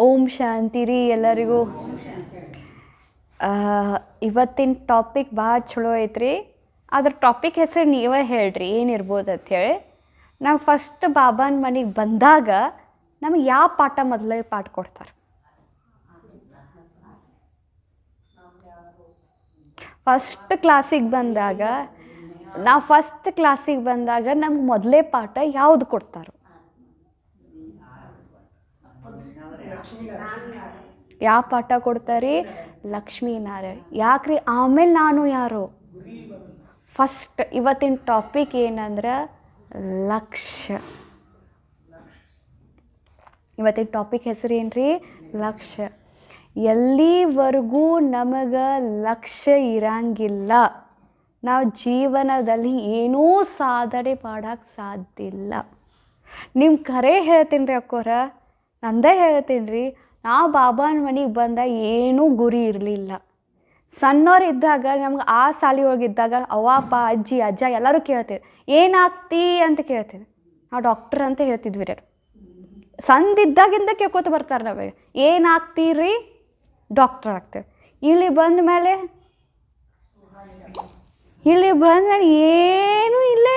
ಓಂ ಶಾಂತಿ ರೀ ಎಲ್ಲರಿಗೂ. ಇವತ್ತಿನ ಟಾಪಿಕ್ ಭಾಳ ಚಲೋ ಐತ್ರಿ. ಅದ್ರ ಟಾಪಿಕ್ ಹೆಸರು ನೀವೇ ಹೇಳ್ರಿ ಏನಿರ್ಬೋದು ಅಂಥೇಳಿ. ನಾವು ಫಸ್ಟ್ ಬಾಬಾನ ಮನೆಗೆ ಬಂದಾಗ ನಮಗೆ ಯಾವ ಪಾಠ ಮೊದಲೇ ಪಾಠ ಕೊಡ್ತಾರೆ? ಫಸ್ಟ್ ಕ್ಲಾಸಿಗೆ ಬಂದಾಗ ನಮ್ಗೆ ಮೊದಲೇ ಪಾಠ ಯಾವುದು ಕೊಡ್ತಾರೆ? ಯಾವ ಪಾಠ ಕೊಡ್ತಾರೆ? ಲಕ್ಷ್ಮೀನಾರಾಯಣ. ಯಾಕ್ರಿ? ಆಮೇಲೆ ನಾನು ಯಾರು? ಫಸ್ಟ್ ಇವತ್ತಿನ ಟಾಪಿಕ್ ಏನಂದ್ರೆ ಲಕ್ಷ್ಯ. ಇವತ್ತಿನ ಟಾಪಿಕ್ ಹೆಸರು ಏನ್ರಿ? ಲಕ್ಷ್ಯ. ಎಲ್ಲಿವರೆಗೂ ನಮಗೆ ಲಕ್ಷ್ಯ ಇರಂಗಿಲ್ಲ, ನಾವು ಜೀವನದಲ್ಲಿ ಏನೂ ಸಾಧನೆ ಮಾಡೋಕ್ಕೆ ಸಾಧ್ಯ ಇಲ್ಲ. ನಿಮ್ಮ ಕರೆ ಹೇಳ್ತೀನಿ ರೀ ಅಕ್ಕೋರ, ನಂದೇ ಹೇಳ್ತೀನಿ ರೀ. ನಾವು ಬಾಬಾನ ಮನೆಗೆ ಬಂದ ಏನೂ ಗುರಿ ಇರಲಿಲ್ಲ. ಸಣ್ಣವರಿದ್ದಾಗ ನಮ್ಗೆ ಆ ಸಾಲಿ ಒಳಗಿದ್ದಾಗ ಅವ್ವಪ್ಪ ಅಜ್ಜಿ ಅಜ್ಜ ಎಲ್ಲರೂ ಕೇಳ್ತೀವಿ, ಏನಾಗ್ತಿ ಅಂತ ಕೇಳ್ತೀವಿ. ನಾವು ಡಾಕ್ಟರ್ ಅಂತ ಹೇಳ್ತಿದ್ವಿ ರೀ. ಸಣ್ಣದಿದ್ದಾಗಿಂದ ಕೇಳ್ಕೊತ ಬರ್ತಾರೆ ನಮಗೆ, ಏನಾಗ್ತೀರಿ? ಡಾಕ್ಟರ್ ಆಗ್ತೇವೆ. ಇಲ್ಲಿ ಬಂದ ಮೇಲೆ ಏನೂ ಇಲ್ಲೇ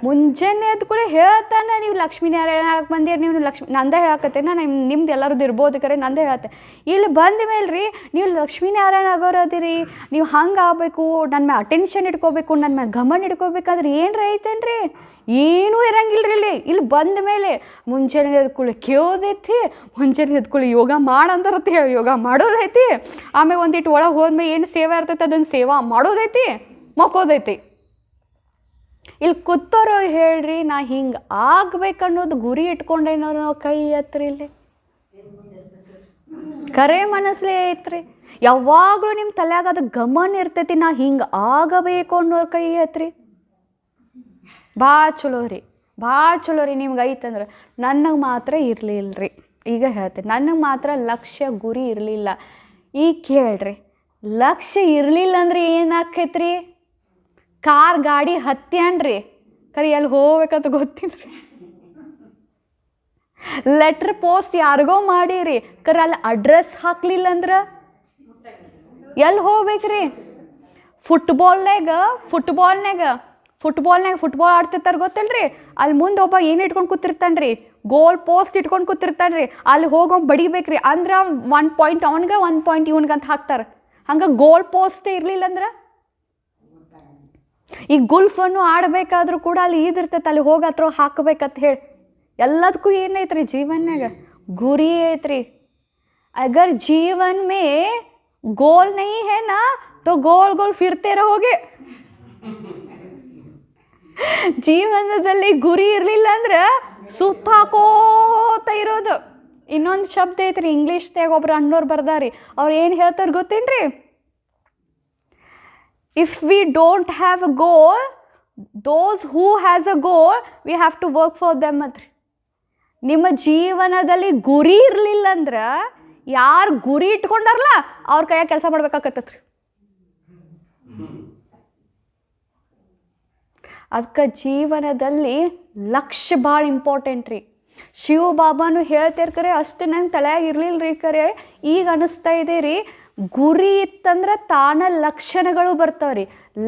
ಮುಂಜಾನೆ ಎದ್ದು ಕೂಡ ಹೇಳ್ತಾನೆ, ನೀವು ಲಕ್ಷ್ಮೀನಾರಾಯಣ ಬಂದಿರಿ, ನೀವು ನಂದೇ ಹೇಳಕತ್ತೆ. ನಾನು ನಿಮ್ದು ಎಲ್ಲರದ್ದು ಇರ್ಬೋದು ಕರೆ, ನಂದೇ ಹೇಳ್ತೆ. ಇಲ್ಲಿ ಬಂದ ಮೇಲೆ ರೀ ನೀವು ಲಕ್ಷ್ಮೀನಾರಾಯಣ ಆಗೋರು ಅದಿರಿ, ನೀವು ಹಂಗೆ ಆಗಬೇಕು, ನನ್ನ ಮೇಲೆ ಅಟೆನ್ಷನ್ ಇಟ್ಕೋಬೇಕು, ನನ್ನ ಮೇಲೆ ಗಮನ ಇಟ್ಕೋಬೇಕಾದ್ರೆ ಏನರ ಐತೇನ್ರಿ? ಏನೂ ಇರಂಗಿಲ್ಲ ರೀ. ಇಲ್ಲಿ ಬಂದ ಮೇಲೆ ಮುಂಜಾನೆ ಎದ್ಕೊಳ್ಳಿ ಕೇಳೋದೈತಿ, ಮುಂಜಾನೆ ಎದ್ಕೊಳ್ಳಿ ಯೋಗ ಮಾಡಂತಾರತ್ತೆ, ಯೋಗ ಮಾಡೋದೈತಿ. ಆಮೇಲೆ ಒಂದಿಟ್ಟು ಒಳಗೆ ಹೋದ್ಮೇಲೆ ಏನು ಸೇವೆ ಇರ್ತೈತೆ ಅದನ್ನು ಸೇವಾ ಮಾಡೋದೈತಿ, ಮಕ್ಕೋದೈತಿ. ಇಲ್ಲಿ ಕೂತೋರು ಹೇಳ್ರಿ, ನಾ ಹಿಂಗೆ ಆಗ್ಬೇಕನ್ನೋದು ಗುರಿ ಇಟ್ಕೊಂಡೇನೋ ನಾವು ಕೈ ಎತ್ತರಿ. ಇಲ್ಲಿ ಕರೆ ಮನಸ್ಸೇ ಐತ್ರಿ. ಯಾವಾಗಲೂ ನಿಮ್ಮ ತಲೆಯಾಗ ಅದು ಗಮನ ಇರ್ತೈತಿ, ನಾ ಹಿಂಗೆ ಆಗಬೇಕು ಅನ್ನೋರು ಕೈ ಎತ್ತರಿ. ಭಾಳ ಚಲೋ ರೀ ನಿಮ್ಗೆ ಐತಂದ್ರೆ. ನನಗೆ ಮಾತ್ರ ಇರಲಿಲ್ಲ ರೀ. ಈಗ ಹೇಳ್ತೀನಿ, ನನಗೆ ಮಾತ್ರ ಲಕ್ಷ್ಯ ಗುರಿ ಇರಲಿಲ್ಲ. ಈಗ ಕೇಳ್ರಿ, ಲಕ್ಷ್ಯ ಇರಲಿಲ್ಲ ಅಂದ್ರೆ ಏನಾಕೈತ್ರಿ? ಕಾರ್ ಗಾಡಿ ಹತ್ಯಾನ್ರಿ, ಕರೆ ಎಲ್ಲಿ ಹೋಗ್ಬೇಕಂತ ಗೊತ್ತಿಲ್ಲ ರೀ. ಲೆಟ್ರ್ ಪೋಸ್ಟ್ ಯಾರಿಗೋ ಮಾಡೀರಿ, ಕರೆ ಅಲ್ಲಿ ಅಡ್ರೆಸ್ ಹಾಕ್ಲಿಲ್ಲ ಅಂದ್ರೆ ಎಲ್ಲಿ ಹೋಗ್ಬೇಕ್ರಿ? ಫುಟ್ಬಾಲ್ ಆಡ್ತಿರ್ತಾರೆ ಗೊತ್ತಿಲ್ರಿ. ಅಲ್ಲಿ ಮುಂದೆ ಒಬ್ಬ ಏನು ಇಟ್ಕೊಂಡು ಕೂತಿರ್ತಾನೆ ರೀ, ಗೋಲ್ ಪೋಸ್ಟ್ ಇಟ್ಕೊಂಡು ಕೂತಿರ್ತಾನೆ ರೀ. ಅಲ್ಲಿ ಹೋಗಿ ಬಡಿಬೇಕ್ರಿ ಅಂದ್ರೆ 1 ಪಾಯಿಂಟ್ ಅವನಿಗೆ 1 ಪಾಯಿಂಟ್ ಇವನ್ಗಂತ ಹಾಕ್ತಾರೆ. ಹಂಗೆ ಗೋಲ್ ಪೋಸ್ಟೇ ಇರಲಿಲ್ಲ ಅಂದ್ರೆ, ಈ ಗುಲ್ಫನ್ನು ಆಡಬೇಕಾದ್ರೂ ಕೂಡ ಅಲ್ಲಿ ಇದಿರ್ತೈತೆ, ಅಲ್ಲಿ ಹೋಗಿ ಹತ್ರ ಹಾಕಬೇಕಂತ ಹೇಳಿ. ಎಲ್ಲದಕ್ಕೂ ಏನೈತ್ರಿ ಜೀವನ್ಯಾಗ? ಗುರಿ ಐತ್ರಿ. ಅಗರ್ ಜೀವನ್ ಮೇ ಗೋಲ್ ನಹೀ ಹೈ ನಾ ತೋ ಗೋಲ್ ಗೋಲ್ ಫಿರ್ತೆ ರಹೋಗೆ. ಜೀವನದಲ್ಲಿ ಗುರಿ ಇರಲಿಲ್ಲ ಅಂದ್ರೆ ಸುತ್ತಾಕೋತ ಇರೋದು. ಇನ್ನೊಂದು ಶಬ್ದ ಐತ್ರಿ ಇಂಗ್ಲೀಷ್ದಾಗ, ಒಬ್ರು ಅಣ್ಣೋರು ಬರ್ದಾರಿ. ಅವ್ರು ಏನು ಹೇಳ್ತಾರೆ ಗೊತ್ತೇನ್ರಿ? If we don't have a goal, those who has a goal, we have to work for them. ನಿಮ್ಮ ಜೀವನದಲ್ಲಿ ಗುರಿ ಇರಲಿಲ್ಲ ಅಂದ್ರೆ ಯಾರು ಗುರಿ ಇಟ್ಕೊಂಡಾರಲ್ಲ ಅವ್ರ ಕೈಯಾಗ ಕೆಲಸ ಮಾಡ್ಬೇಕಾಗತ್ತತ್ರಿ. ಅದಕ್ಕೆ ಜೀವನದಲ್ಲಿ ಲಕ್ಷ್ಯ ಭಾಳ ಇಂಪಾರ್ಟೆಂಟ್ ರೀ. ಶಿವ ಬಾಬಾನು ಹೇಳ್ತಿರ್ಕರೆ, ಅಷ್ಟು ನಂಗೆ ತಲೆಯಾಗ ಇರಲಿಲ್ಲ ರೀ. ಕರೆ ಈಗ ಅನ್ನಿಸ್ತಾ ಇದೆ ರೀ, ಗುರಿ ಇತ್ತಂದ್ರೆ ತಾನ ಲಕ್ಷಣಗಳು ಬರ್ತಾವ್ರಿ.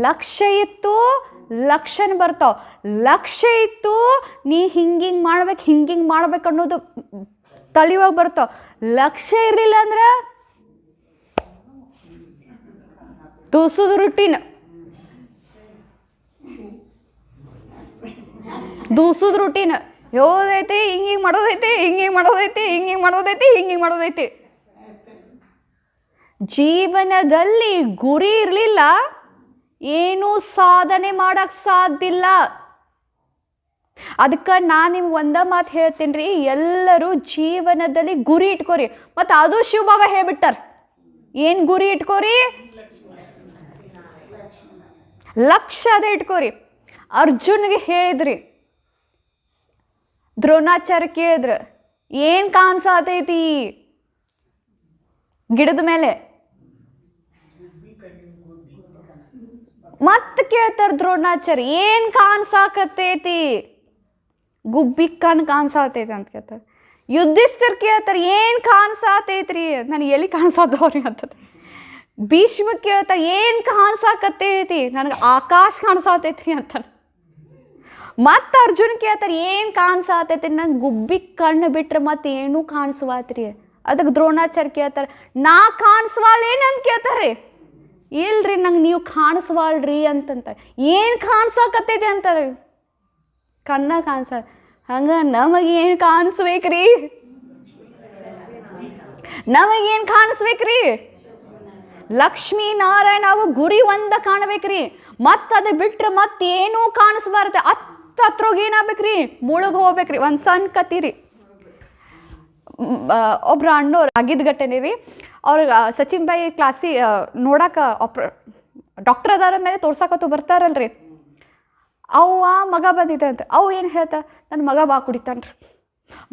ಲಕ್ಷ್ಯ ಇತ್ತು ಲಕ್ಷಣ ಬರ್ತಾವ. ಲಕ್ಷ್ಯ ಇತ್ತು ನೀ ಹಿಂಗೆ ಮಾಡ್ಬೇಕು ಅನ್ನೋದು ತಲೆಯೊಳಗೆ ಬರ್ತಾವ. ಲಕ್ಷ್ಯ ಇರಲಿಲ್ಲ ಅಂದ್ರೆ ದೂಸದ ರೂಟೀನ್ ಯೋದೈತಿ, ಹಿಂಗೆ ಮಾಡೋದೈತಿ. ಜೀವನದಲ್ಲಿ ಗುರಿ ಇರಲಿಲ್ಲ, ಏನೂ ಸಾಧನೆ ಮಾಡಕ್ಕೆ ಸಾಧ್ಯ ಇಲ್ಲ. ಅದಕ್ಕೆ ನಾನು ನಿಮ್ಗೆ ಒಂದೇ ಮಾತು ಹೇಳ್ತೀನಿ ರೀ, ಎಲ್ಲರೂ ಜೀವನದಲ್ಲಿ ಗುರಿ ಇಟ್ಕೋರಿ. ಮತ್ತು ಅದು ಶಿವಬಾಬಾ ಹೇಳ್ಬಿಟ್ಟಾರ, ಏನು ಗುರಿ ಇಟ್ಕೋರಿ? ಲಕ್ಷ್ಯ ಅದೇ ಇಟ್ಕೋರಿ. ಅರ್ಜುನ್ಗೆ ಹೇಳಿದ್ರಿ, ದ್ರೋಣಾಚಾರ್ಯ ಕೇಳಿದ್ರು, ಏನು ಕಾಣಿಸತೈತಿ ಗಿಡದ ಮೇಲೆ? ಮತ್ತೆ ಕೇಳ್ತಾರೆ ದ್ರೋಣಾಚಾರ್ಯ, ಏನು ಕಾಣಿಸಾಕತ್ತೈತಿ? ಗುಬ್ಬಿ ಕಣ್ಣು ಕಾಣಿಸಾತೈತಿ ಅಂತ ಕೇಳ್ತಾರೆ. ಯುದ್ಧಿಷ್ಠರ್ ಕೇಳ್ತಾರೆ ಏನು ಕಾಣಿಸಾತೈತ್ರಿ, ನನಗೆ ಎಲ್ಲಿ ಕಾಣಿಸಾದವ್ರಿ ಅಂತದ. ಭೀಷ್ಮ ಕೇಳ್ತಾರೆ ಏನು ಕಾಣಿಸಾಕತ್ತೈತಿ, ನನಗೆ ಆಕಾಶ ಕಾಣಿಸಾತೈತ್ರಿ ಅಂತಾನೆ. ಮತ್ತು ಅರ್ಜುನ್ ಕೇಳ್ತಾರೆ ಏನು ಕಾಣಿಸಾತೈತಿ, ನಂಗೆ ಗುಬ್ಬಿ ಕಣ್ಣು ಬಿಟ್ರೆ ಮತ್ತೆ ಏನೂ ಕಾಣಿಸ್ವಾತ್ರಿ. ಅದಕ್ಕೆ ದ್ರೋಣಾಚಾರ್ಯ ಕೇಳ್ತಾರೆ ನಾ ಕಾಣಿಸ್ವಾಳ್ ಏನಂತ ಕೇಳ್ತಾರೆ. ಇಲ್ರಿ ನಂಗೆ ನೀವು ಕಾಣಿಸ್ವಾಳ್ರಿ ಅಂತಂತ. ಏನು ಕಾಣಿಸಾಕತ್ತೈತಿ ಅಂತಾರೆ, ಕಣ್ಣ ಕಾಣಿಸ. ಹಂಗೆ ನಮಗೇನು ಕಾಣಿಸ್ಬೇಕ್ರಿ, ನಮಗೇನು ಕಾಣಿಸ್ಬೇಕ್ರಿ, ಲಕ್ಷ್ಮೀ ನಾರಾಯಣ ಅವ ಗುರಿ ಒಂದ ಕಾಣಬೇಕ್ರಿ. ಮತ್ತು ಅದು ಬಿಟ್ರೆ ಮತ್ತೇನೂ ಕಾಣಿಸ್ಬಾರ್ದು. ಹತ್ರಗೆ ಏನಾಗ್ಬೇಕ್ರಿ, ಮುಳುಗ್ ಹೋಗ್ಬೇಕ್ರಿ. ಒಂದು ಸಣ್ಣ ಕತ್ತೀರಿ, ಒಬ್ರು ಅಣ್ಣವ್ರು ಆಗಿದ್ದ ಘಟನೆ ರೀ. ಅವ್ರಿಗೆ ಸಚಿನ್ ಬಾಯಿ ಕ್ಲಾಸಿ ನೋಡಕ್ಕೆ ಡಾಕ್ಟರ್ ಅದಾರ ಮೇಲೆ ತೋರ್ಸಕತ್ತು ಬರ್ತಾರಲ್ರಿ. ಅವ್ವ ಮಗ ಬಂದಿದ್ರಂತೆ. ಅವು ಏನು ಹೇಳ್ತಾ, ನನ್ನ ಮಗ ಬಾ ಕುಡಿತಾನ್ರಿ,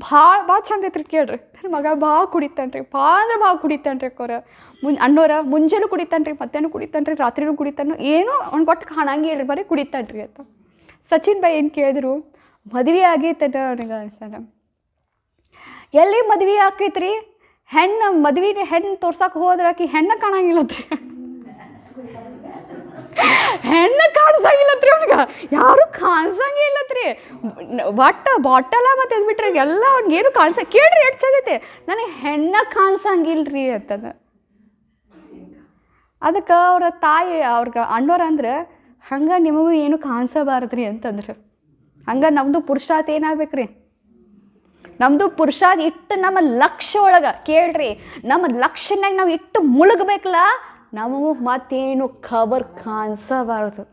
ಭಾಳ ಚಂದ ಐತ್ರಿ ಕೇಳ್ರಿ. ನನ್ನ ಮಗ ಭಾಳ ಕುಡಿತಾನ್ರಿ, ಭಾಳ ಅಂದ್ರೆ ಭಾಳ ಕುಡಿತಾನ್ರಿ ಅಕ್ಕೋರ. ಅಣ್ಣೋರ ಮುಂಜಾನೆ ಕುಡಿತಾನ್ರಿ, ಮಧ್ಯಾಹ್ನ ಕುಡಿತಾನ್ರಿ, ರಾತ್ರಿನೂ ಕುಡಿತಾನು, ಏನೋ ಅವ್ನು ಕೊಟ್ಟು ಕಾಣಂಗೆ ಹೇಳ್ರಿ, ಬರೀ ಕುಡಿತಾನ್ರಿ ಅಂತ. ಸಚಿನ್ ಬಾಯಿ ಏನು ಕೇಳಿದ್ರು, ಮದುವೆ ಆಗೈತದ ಅವ್ನಿಗೆ ಅನ್ಸಲ್ಲ. ಎಲ್ಲಿ ಮದ್ವೆ ಆಕೈತ್ರಿ, ಹೆಣ್ಣು ತೋರ್ಸಕ್ಕೆ ಹೋದ್ರಾಕಿ ಹೆಣ್ಣು ಕಾಣಂಗಿಲ್ಲತ್ರಿ, ಹೆಣ್ಣು ಕಾಣಿಸಂಗಿಲ್ಲತ್ರಿ ಅವ್ನಿಗೆ, ಯಾರು ಕಾಣಿಸಂಗೇ ಇಲ್ಲತ್ರಿ. ಬಾಟಲ ಮತ್ತು ಅದು ಬಿಟ್ರೆ ಎಲ್ಲ ಅವ್ನಿಗೇನು ಕೇಳ್ರಿ ಎಷ್ಟು ಚಂದೈತೆ, ನನಗೆ ಹೆಣ್ಣು ಕಾಣಿಸಂಗಿಲ್ರಿ ಅಂತದ. ಅದಕ್ಕೆ ಅವ್ರ ತಾಯಿ ಅವ್ರಿಗೆ ಅಣ್ಣೋರ ಅಂದ್ರೆ ಹಂಗೆ ನಿಮಗೂ ಏನು ಕಾಣಿಸಬಾರ್ದ್ರಿ ಅಂತಂದ್ರೆ. ಹಂಗೆ ನಮ್ಮದು ಪುರುಷಾರ್ಥ ಏನಾಗ್ಬೇಕ್ರಿ, ನಮ್ಮದು ಪುರುಷಾರ್ಥ ಇಟ್ಟು ನಮ್ಮ ಲಕ್ಷ್ಯ ಒಳಗೆ ಕೇಳ್ರಿ, ನಮ್ಮ ಲಕ್ಷ್ಯನಾಗ ನಾವು ಇಟ್ಟು ಮುಳುಗಬೇಕಲ್ಲ, ನಮಗೂ ಮತ್ತೇನು ಖಬರ್ ಕಾಣಿಸಬಾರ್ದು.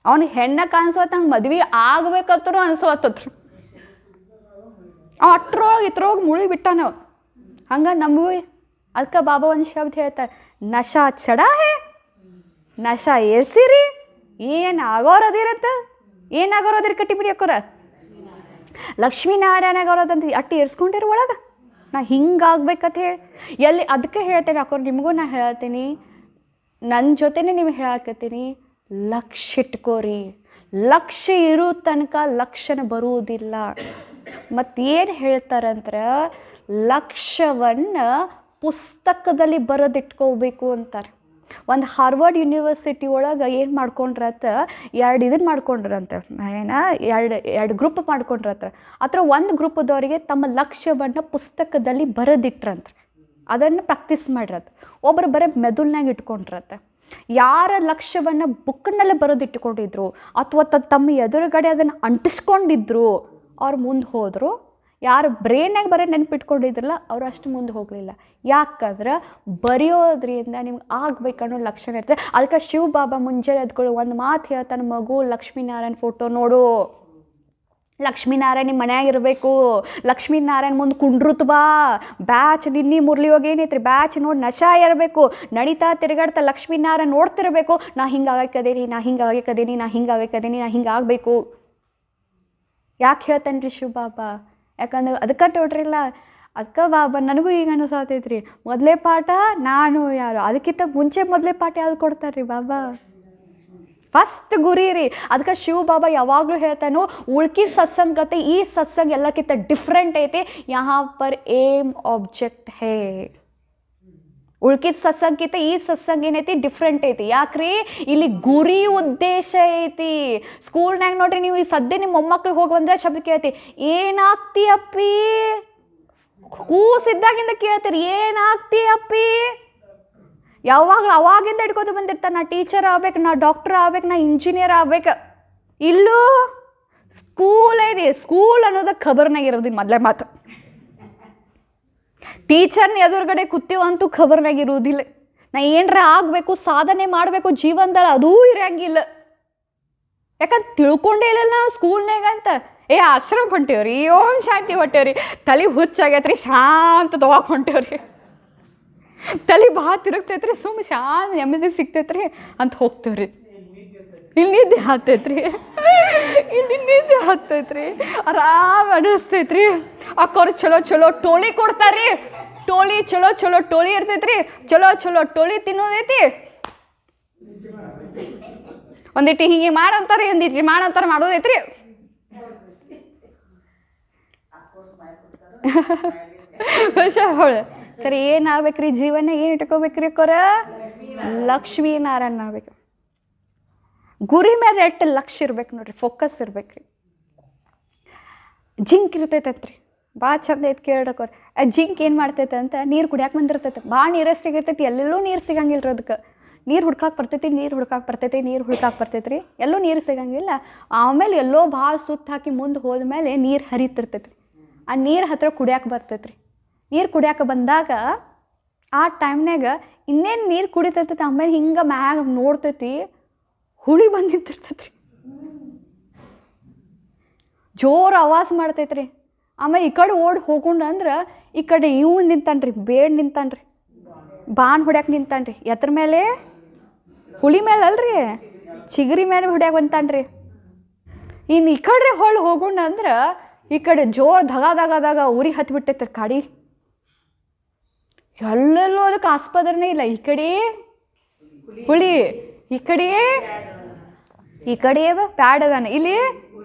ಅವ್ನಿಗೆ ಹೆಣ್ಣ ಕಾಣಿಸ್ವತ್ತ, ಹಂಗೆ ಮದ್ವೆ ಆಗ್ಬೇಕತ್ತರೂ ಅನ್ಸೋತ್ತತ್ರಿ. ಅವ ಅಟ್ರೊಳಗೆ ಇತ್ರೊಳಗೆ ಮುಳುಗಿ ಬಿಟ್ಟ ನಾವು. ಹಂಗೆ ನಮಗೂ ಅದಕ್ಕೆ ಬಾಬಾ ಒಂದು ಶಬ್ದ ಹೇಳ್ತಾರೆ, ನಶಾ ಚಡ ಹೇ, ನಶಾ ಏರ್ಸಿರಿ, ಏನಾಗೋರದಿರತ್ತೆ, ಏನಾಗೋರದಿರಿ ಕಟ್ಟಿ ಬಿಡಿ ಅಕ್ಕೋರ. ಲಕ್ಷ್ಮೀನಾರಾಯಣ ಆಗೋರದಂತ ಅಟ್ಟಿ ಏರ್ಸ್ಕೊಂಡಿರೋ ಒಳಗೆ ನಾ ಹಿಂಗಾಗ್ಬೇಕಂತ ಹೇಳಿ ಎಲ್ಲಿ. ಅದಕ್ಕೆ ಹೇಳ್ತೇನೆ ಅಕ್ಕೋರು, ನಿಮಗೂ ನಾ ಹೇಳ್ತೀನಿ, ನನ್ನ ಜೊತೆನೇ ನಿಮ್ಗೆ ಹೇಳಕತ್ತೀನಿ, ಲಕ್ಷ್ಯ ಇಟ್ಕೋರಿ. ಲಕ್ಷ್ಯ ಇರೋ ತನಕ ಲಕ್ಷಣ ಬರುವುದಿಲ್ಲ. ಮತ್ತೇನು ಹೇಳ್ತಾರಂದ್ರೆ, ಲಕ್ಷ್ಯವನ್ನು ಪುಸ್ತಕದಲ್ಲಿ ಬರೆದಿಟ್ಕೋಬೇಕು ಅಂತಾರೆ. ಒಂದು ಹಾರ್ವರ್ಡ್ ಯೂನಿವರ್ಸಿಟಿ ಒಳಗೆ ಏನು ಮಾಡ್ಕೊಂಡ್ರತ್ತ, ಇದನ್ನು ಮಾಡ್ಕೊಂಡ್ರಂತ, ಎರಡು ಗ್ರೂಪ್ ಮಾಡ್ಕೊಂಡ್ರತ್ತ. ಅಥವಾ ಒಂದು ಗ್ರೂಪದವರಿಗೆ ತಮ್ಮ ಲಕ್ಷ್ಯವನ್ನು ಪುಸ್ತಕದಲ್ಲಿ ಬರೆದಿಟ್ರಂತ, ಅದನ್ನು ಪ್ರಾಕ್ಟೀಸ್ ಮಾಡಿರತ್ತ. ಒಬ್ಬರು ಬರೀ ಮೆದುಳಿನಾಗ ಇಟ್ಕೊಂಡ್ರತ್ತ. ಯಾರ ಲಕ್ಷ್ಯವನ್ನು ಬುಕ್ನಲ್ಲಿ ಬರೆದಿಟ್ಕೊಂಡಿದ್ರು ಅಥವಾ ತಮ್ಮ ಎದುರುಗಡೆ ಅದನ್ನು ಅಂಟಿಸ್ಕೊಂಡಿದ್ರು ಅವ್ರು ಮುಂದೆ ಹೋದರು. ಯಾರು ಬ್ರೈನಾಗ ಬರೀ ನೆನಪಿಟ್ಕೊಂಡಿದ್ರಲ್ಲ ಅವ್ರು ಅಷ್ಟು ಮುಂದೆ ಹೋಗಲಿಲ್ಲ. ಯಾಕಂದ್ರೆ ಬರೆಯೋದ್ರಿಂದ ನಿಮ್ಗೆ ಆಗ್ಬೇಕನ್ನೋ ಲಕ್ಷಣ ಇರ್ತದೆ. ಅದಕ್ಕೆ ಶಿವ ಬಾಬಾ ಮುಂಜಾನೆ ಎದ್ಕೊಳ್ಳೋ ಒಂದು ಮಾತು ಹೇಳ್ತಾನೆ, ಮಗು ಲಕ್ಷ್ಮೀನಾರಾಯಣ ಫೋಟೋ ನೋಡು, ಲಕ್ಷ್ಮೀನಾರಾಯಣ ನಿಮ್ಮ ಮನ್ಯಾಗಿರಬೇಕು, ಲಕ್ಷ್ಮೀನಾರಾಯಣ ಮುಂದೆ ಕುಂಡ್ರುತ್ ಬಾ, ಬ್ಯಾಚ್ ನಿನ್ನೆ ಮುರಳಿ ಹೋಗಿ ಏನೈತ್ರಿ ಬ್ಯಾಚ್ ನೋಡಿ ನಶಾ ಇರಬೇಕು, ನಡೀತಾ ತಿರುಗಾಡ್ತಾ ಲಕ್ಷ್ಮೀನಾರಾಯಣ ನೋಡ್ತಿರ್ಬೇಕು, ನಾ ಹಿಂಗಾಗಕ್ಕದೇನಿ, ನಾ ಹಿಂಗಾಗಕ್ಕದೇನಿ, ನಾ ಹಿಂಗಾಗಕ್ಕದೇನಿ, ನಾ ಹಿಂಗಾಗಬೇಕು. ಯಾಕೆ ಹೇಳ್ತಾನೆ ರೀ ಶಿವ ಬಾಬಾ? ಯಾಕಂದ್ರೆ ಅದಕ್ಕೆ ನೋಡ್ರಿಲ್ಲ, ಅದಕ್ಕೆ ಬಾಬಾ ನನಗೂ ಈಗ ಅನಿಸತೈತ್ರಿ, ಮೊದಲೇ ಪಾಠ ನಾನು ಯಾರು, ಅದಕ್ಕಿಂತ ಮುಂಚೆ ಮೊದಲೇ ಪಾಠ ಯಾವ್ದು ಕೊಡ್ತಾರೆ ರೀ ಬಾಬಾ? ಫಸ್ಟ್ ಗುರಿ ರೀ. ಅದಕ್ಕೆ ಶಿವ ಬಾಬಾ ಯಾವಾಗಲೂ ಹೇಳ್ತಾನೋ, ಉಳ್ಕಿ ಸತ್ಸಂಗತೆ ಈ ಸತ್ಸಂಗ ಎಲ್ಲಕ್ಕಿಂತ ಡಿಫ್ರೆಂಟ್ ಐತಿ, ಯಹಾ ಪರ್ ಏಮ್ ಆಬ್ಜೆಕ್ಟ್ ಹೇ. ಉಳ್ಕಿದ ಸತ್ಸಂಗಕ್ಕಿಂತ ಈ ಸತ್ಸಂಗ ಏನೈತಿ ಡಿಫ್ರೆಂಟ್ ಐತಿ. ಯಾಕ್ರಿ? ಇಲ್ಲಿ ಗುರಿ ಉದ್ದೇಶ ಐತಿ. ಸ್ಕೂಲ್ನಾಗ ನೋಡ್ರಿ, ನೀವು ಈ ಸದ್ಯ ನಿಮ್ಮ ಮೊಮ್ಮಕ್ಳಿಗೆ ಹೋಗಿ ಒಂದೇ ಶಬ್ದ ಕೇಳ್ತಿ, ಏನಾಗ್ತಿ ಅಪ್ಪಿ? ಕೂಸಿದ್ದಾಗಿಂದ ಕೇಳ್ತೀರಿ, ಏನಾಗ್ತಿ ಅಪ್ಪಿ? ಯಾವಾಗಲೂ ಅವಾಗಿಂದ ಹಿಡ್ಕೋತ ಬಂದಿರ್ತಾರೆ, ನಾ ಟೀಚರ್ ಆಗ್ಬೇಕು, ನಾ ಡಾಕ್ಟರ್ ಆಗ್ಬೇಕು, ನಾ ಇಂಜಿನಿಯರ್ ಆಗ್ಬೇಕು. ಇಲ್ಲೂ ಸ್ಕೂಲ್ ಐತಿ. ಸ್ಕೂಲ್ ಅನ್ನೋದು ಖಬರ್ನಾಗ ಇರೋದು ಮೊದಲೇ ಮಾತು. ಟೀಚರ್ನ ಎದುರುಗಡೆ ಕೂತೀವಂತೂ ಖಬರ್ನಾಗ ಇರುವುದಿಲ್ಲ. ನಾ ಏನರ ಆಗಬೇಕು, ಸಾಧನೆ ಮಾಡಬೇಕು ಜೀವನದಲ್ಲಿ, ಅದೂ ಇರಂಗಿಲ್ಲ. ಯಾಕಂದ್ರೆ ತಿಳ್ಕೊಂಡೇ ಇಲ್ಲ ನಾವು ಸ್ಕೂಲ್ನಾಗ ಅಂತ. ಆಶ್ರಮ ಹೊಂಟೇವ್ರಿ, ಓಂ ಶಾಂತಿ ಹೊಂಟೇವ್ರಿ, ತಲೆ ಹುಚ್ಚಾಗೈತ್ರಿ, ಶಾಂತ ದವಾಕ್ ಹೊಂಟೇವ್ರಿ, ತಲೆ ಭಾಳ ತಿರುಗ್ತೈತ್ರಿ, ಸುಮ್ಮ ಶಾಂತ ನೆಮ್ಮದಿ ಸಿಗ್ತೈತ್ರಿ ಅಂತ ಹೋಗ್ತೇವ್ರಿ. ಇಲ್ಲಿ ನಿದ್ದೆ ಹತ್ತೈತ್ರಿ, ಇಲ್ಲಿ ನಿದ್ದೆ ಹತ್ತೈತ್ರಿ, ಆರಾಮ್ ಅನಿಸ್ತೈತ್ರಿ. ಅಕ್ಕೋರು ಚಲೋ ಚಲೋ ಟೋಳಿ ಕೊಡ್ತಾರ್ರಿ, ಟೋಳಿ ಚಲೋ ಚಲೋ ಟೋಳಿ ಇರ್ತೈತ್ರಿ, ಚಲೋ ಚಲೋ ಟೋಳಿ ತಿನ್ನೋದೈತಿ. ಒಂದಿಟ್ಟು ಹಿಂಗೆ ಮಾಡಂತಾರೆ, ಒಂದಿಟ್ಟು ಮಾಡಂತಾರೆ ಮಾಡೋದೈತ್ರಿ. ಹೊಳೆ ಖರೆ ಏನಾಗ್ಬೇಕ್ರಿ ಜೀವನ ಏನು ಇಟ್ಕೋಬೇಕ್ರಿ ಅಕ್ಕೋರ ಲಕ್ಷ್ಮೀನಾರಾಯಣ ಆಗ್ಬೇಕು. ಗುರಿ ಮೇಲೆ ಎಷ್ಟು ಲಕ್ಷ್ಯ ಇರ್ಬೇಕು ನೋಡ್ರಿ, ಫೋಕಸ್ ಇರ್ಬೇಕ್ರಿ. ಜಿಂಕ್ ಇರ್ತೈತತ್ರಿ ಭಾಳ ಚಂದ ಐತೆ ಕೇಳಕೋರಿ. ಆ ಜಿಂಕ್ ಏನು ಮಾಡ್ತೈತೆ ಅಂತ ನೀರು ಕುಡಿಯಾಕೆ ಬಂದಿರ್ತೈತೆ. ಭಾಳ ನೀರಷ್ಟಿಗೆ ಇರ್ತೈತಿ, ಎಲ್ಲೆಲ್ಲೂ ನೀರು ಸಿಗಂಗಿಲ್ಲ ರೀ. ಅದಕ್ಕೆ ನೀರು ಹುಡ್ಕಾಕೆ ಬರ್ತೈತಿ ರೀ. ಎಲ್ಲೂ ನೀರು ಸಿಗಂಗಿಲ್ಲ. ಆಮೇಲೆ ಎಲ್ಲೋ ಭಾಳ ಸುತ್ತ ಹಾಕಿ ಮುಂದೆ ಹೋದ್ಮೇಲೆ ನೀರು ಹರಿತಿರ್ತೈತಿ ರೀ. ಆ ನೀರು ಹತ್ರ ಕುಡಿಯಾಕೆ ಬರ್ತೈತಿ ರೀ. ನೀರು ಕುಡಿಯಾಕೆ ಬಂದಾಗ ಆ ಟೈಮ್ನಾಗ ಇನ್ನೇನು ನೀರು ಕುಡಿತೈತಿ. ಆಮೇಲೆ ಹಿಂಗೆ ಮ್ಯಾಗ ನೋಡ್ತೈತಿ, ಹುಳಿ ಬಂದು ನಿಂತಿರ್ತೈತಿ ರೀ. ಜೋರು ಆವಾಜ್ ಮಾಡ್ತೈತಿ ರೀ. ಆಮೇಲೆ ಈ ಕಡೆ ಓಡಿ ಹೋಗೊಂಡು ಅಂದ್ರೆ ಈ ಕಡೆ ಇವ್ ನಿಂತಾನ್ರಿ, ಬೇಡ್ ನಿಂತಾನ್ರಿ, ಬಾಣ್ ಹೊಡ್ಯಾಕೆ ನಿಂತಾನ್ರಿ. ಎತ್ರ ಮೇಲೆ? ಹುಳಿ ಮೇಲೆ ಅಲ್ರಿ, ಚಿಗರಿ ಮೇಲೆ ಹೊಡ್ಯಾಕೆ ಬಂತಾನ್ರಿ. ಇನ್ನು ಈ ಕಡೆ ಹೊಳ್ಳಿ ಹೋಗೊಂಡು ಅಂದ್ರೆ ಈ ಕಡೆ ಜೋರು ಧಗ ಉರಿ ಹತ್ಬಿಟ್ಟೈತ್ರಿ ಕಾಡಿ. ಎಲ್ಲೆಲ್ಲೂ ಅದಕ್ಕೆ ಆಸ್ಪದನೇ ಇಲ್ಲ. ಈ ಕಡೆ ಹುಳಿ, ಈ ಕಡೆ ಪ್ಯಾಡ್ ಅದಾನ, ಇಲ್ಲಿ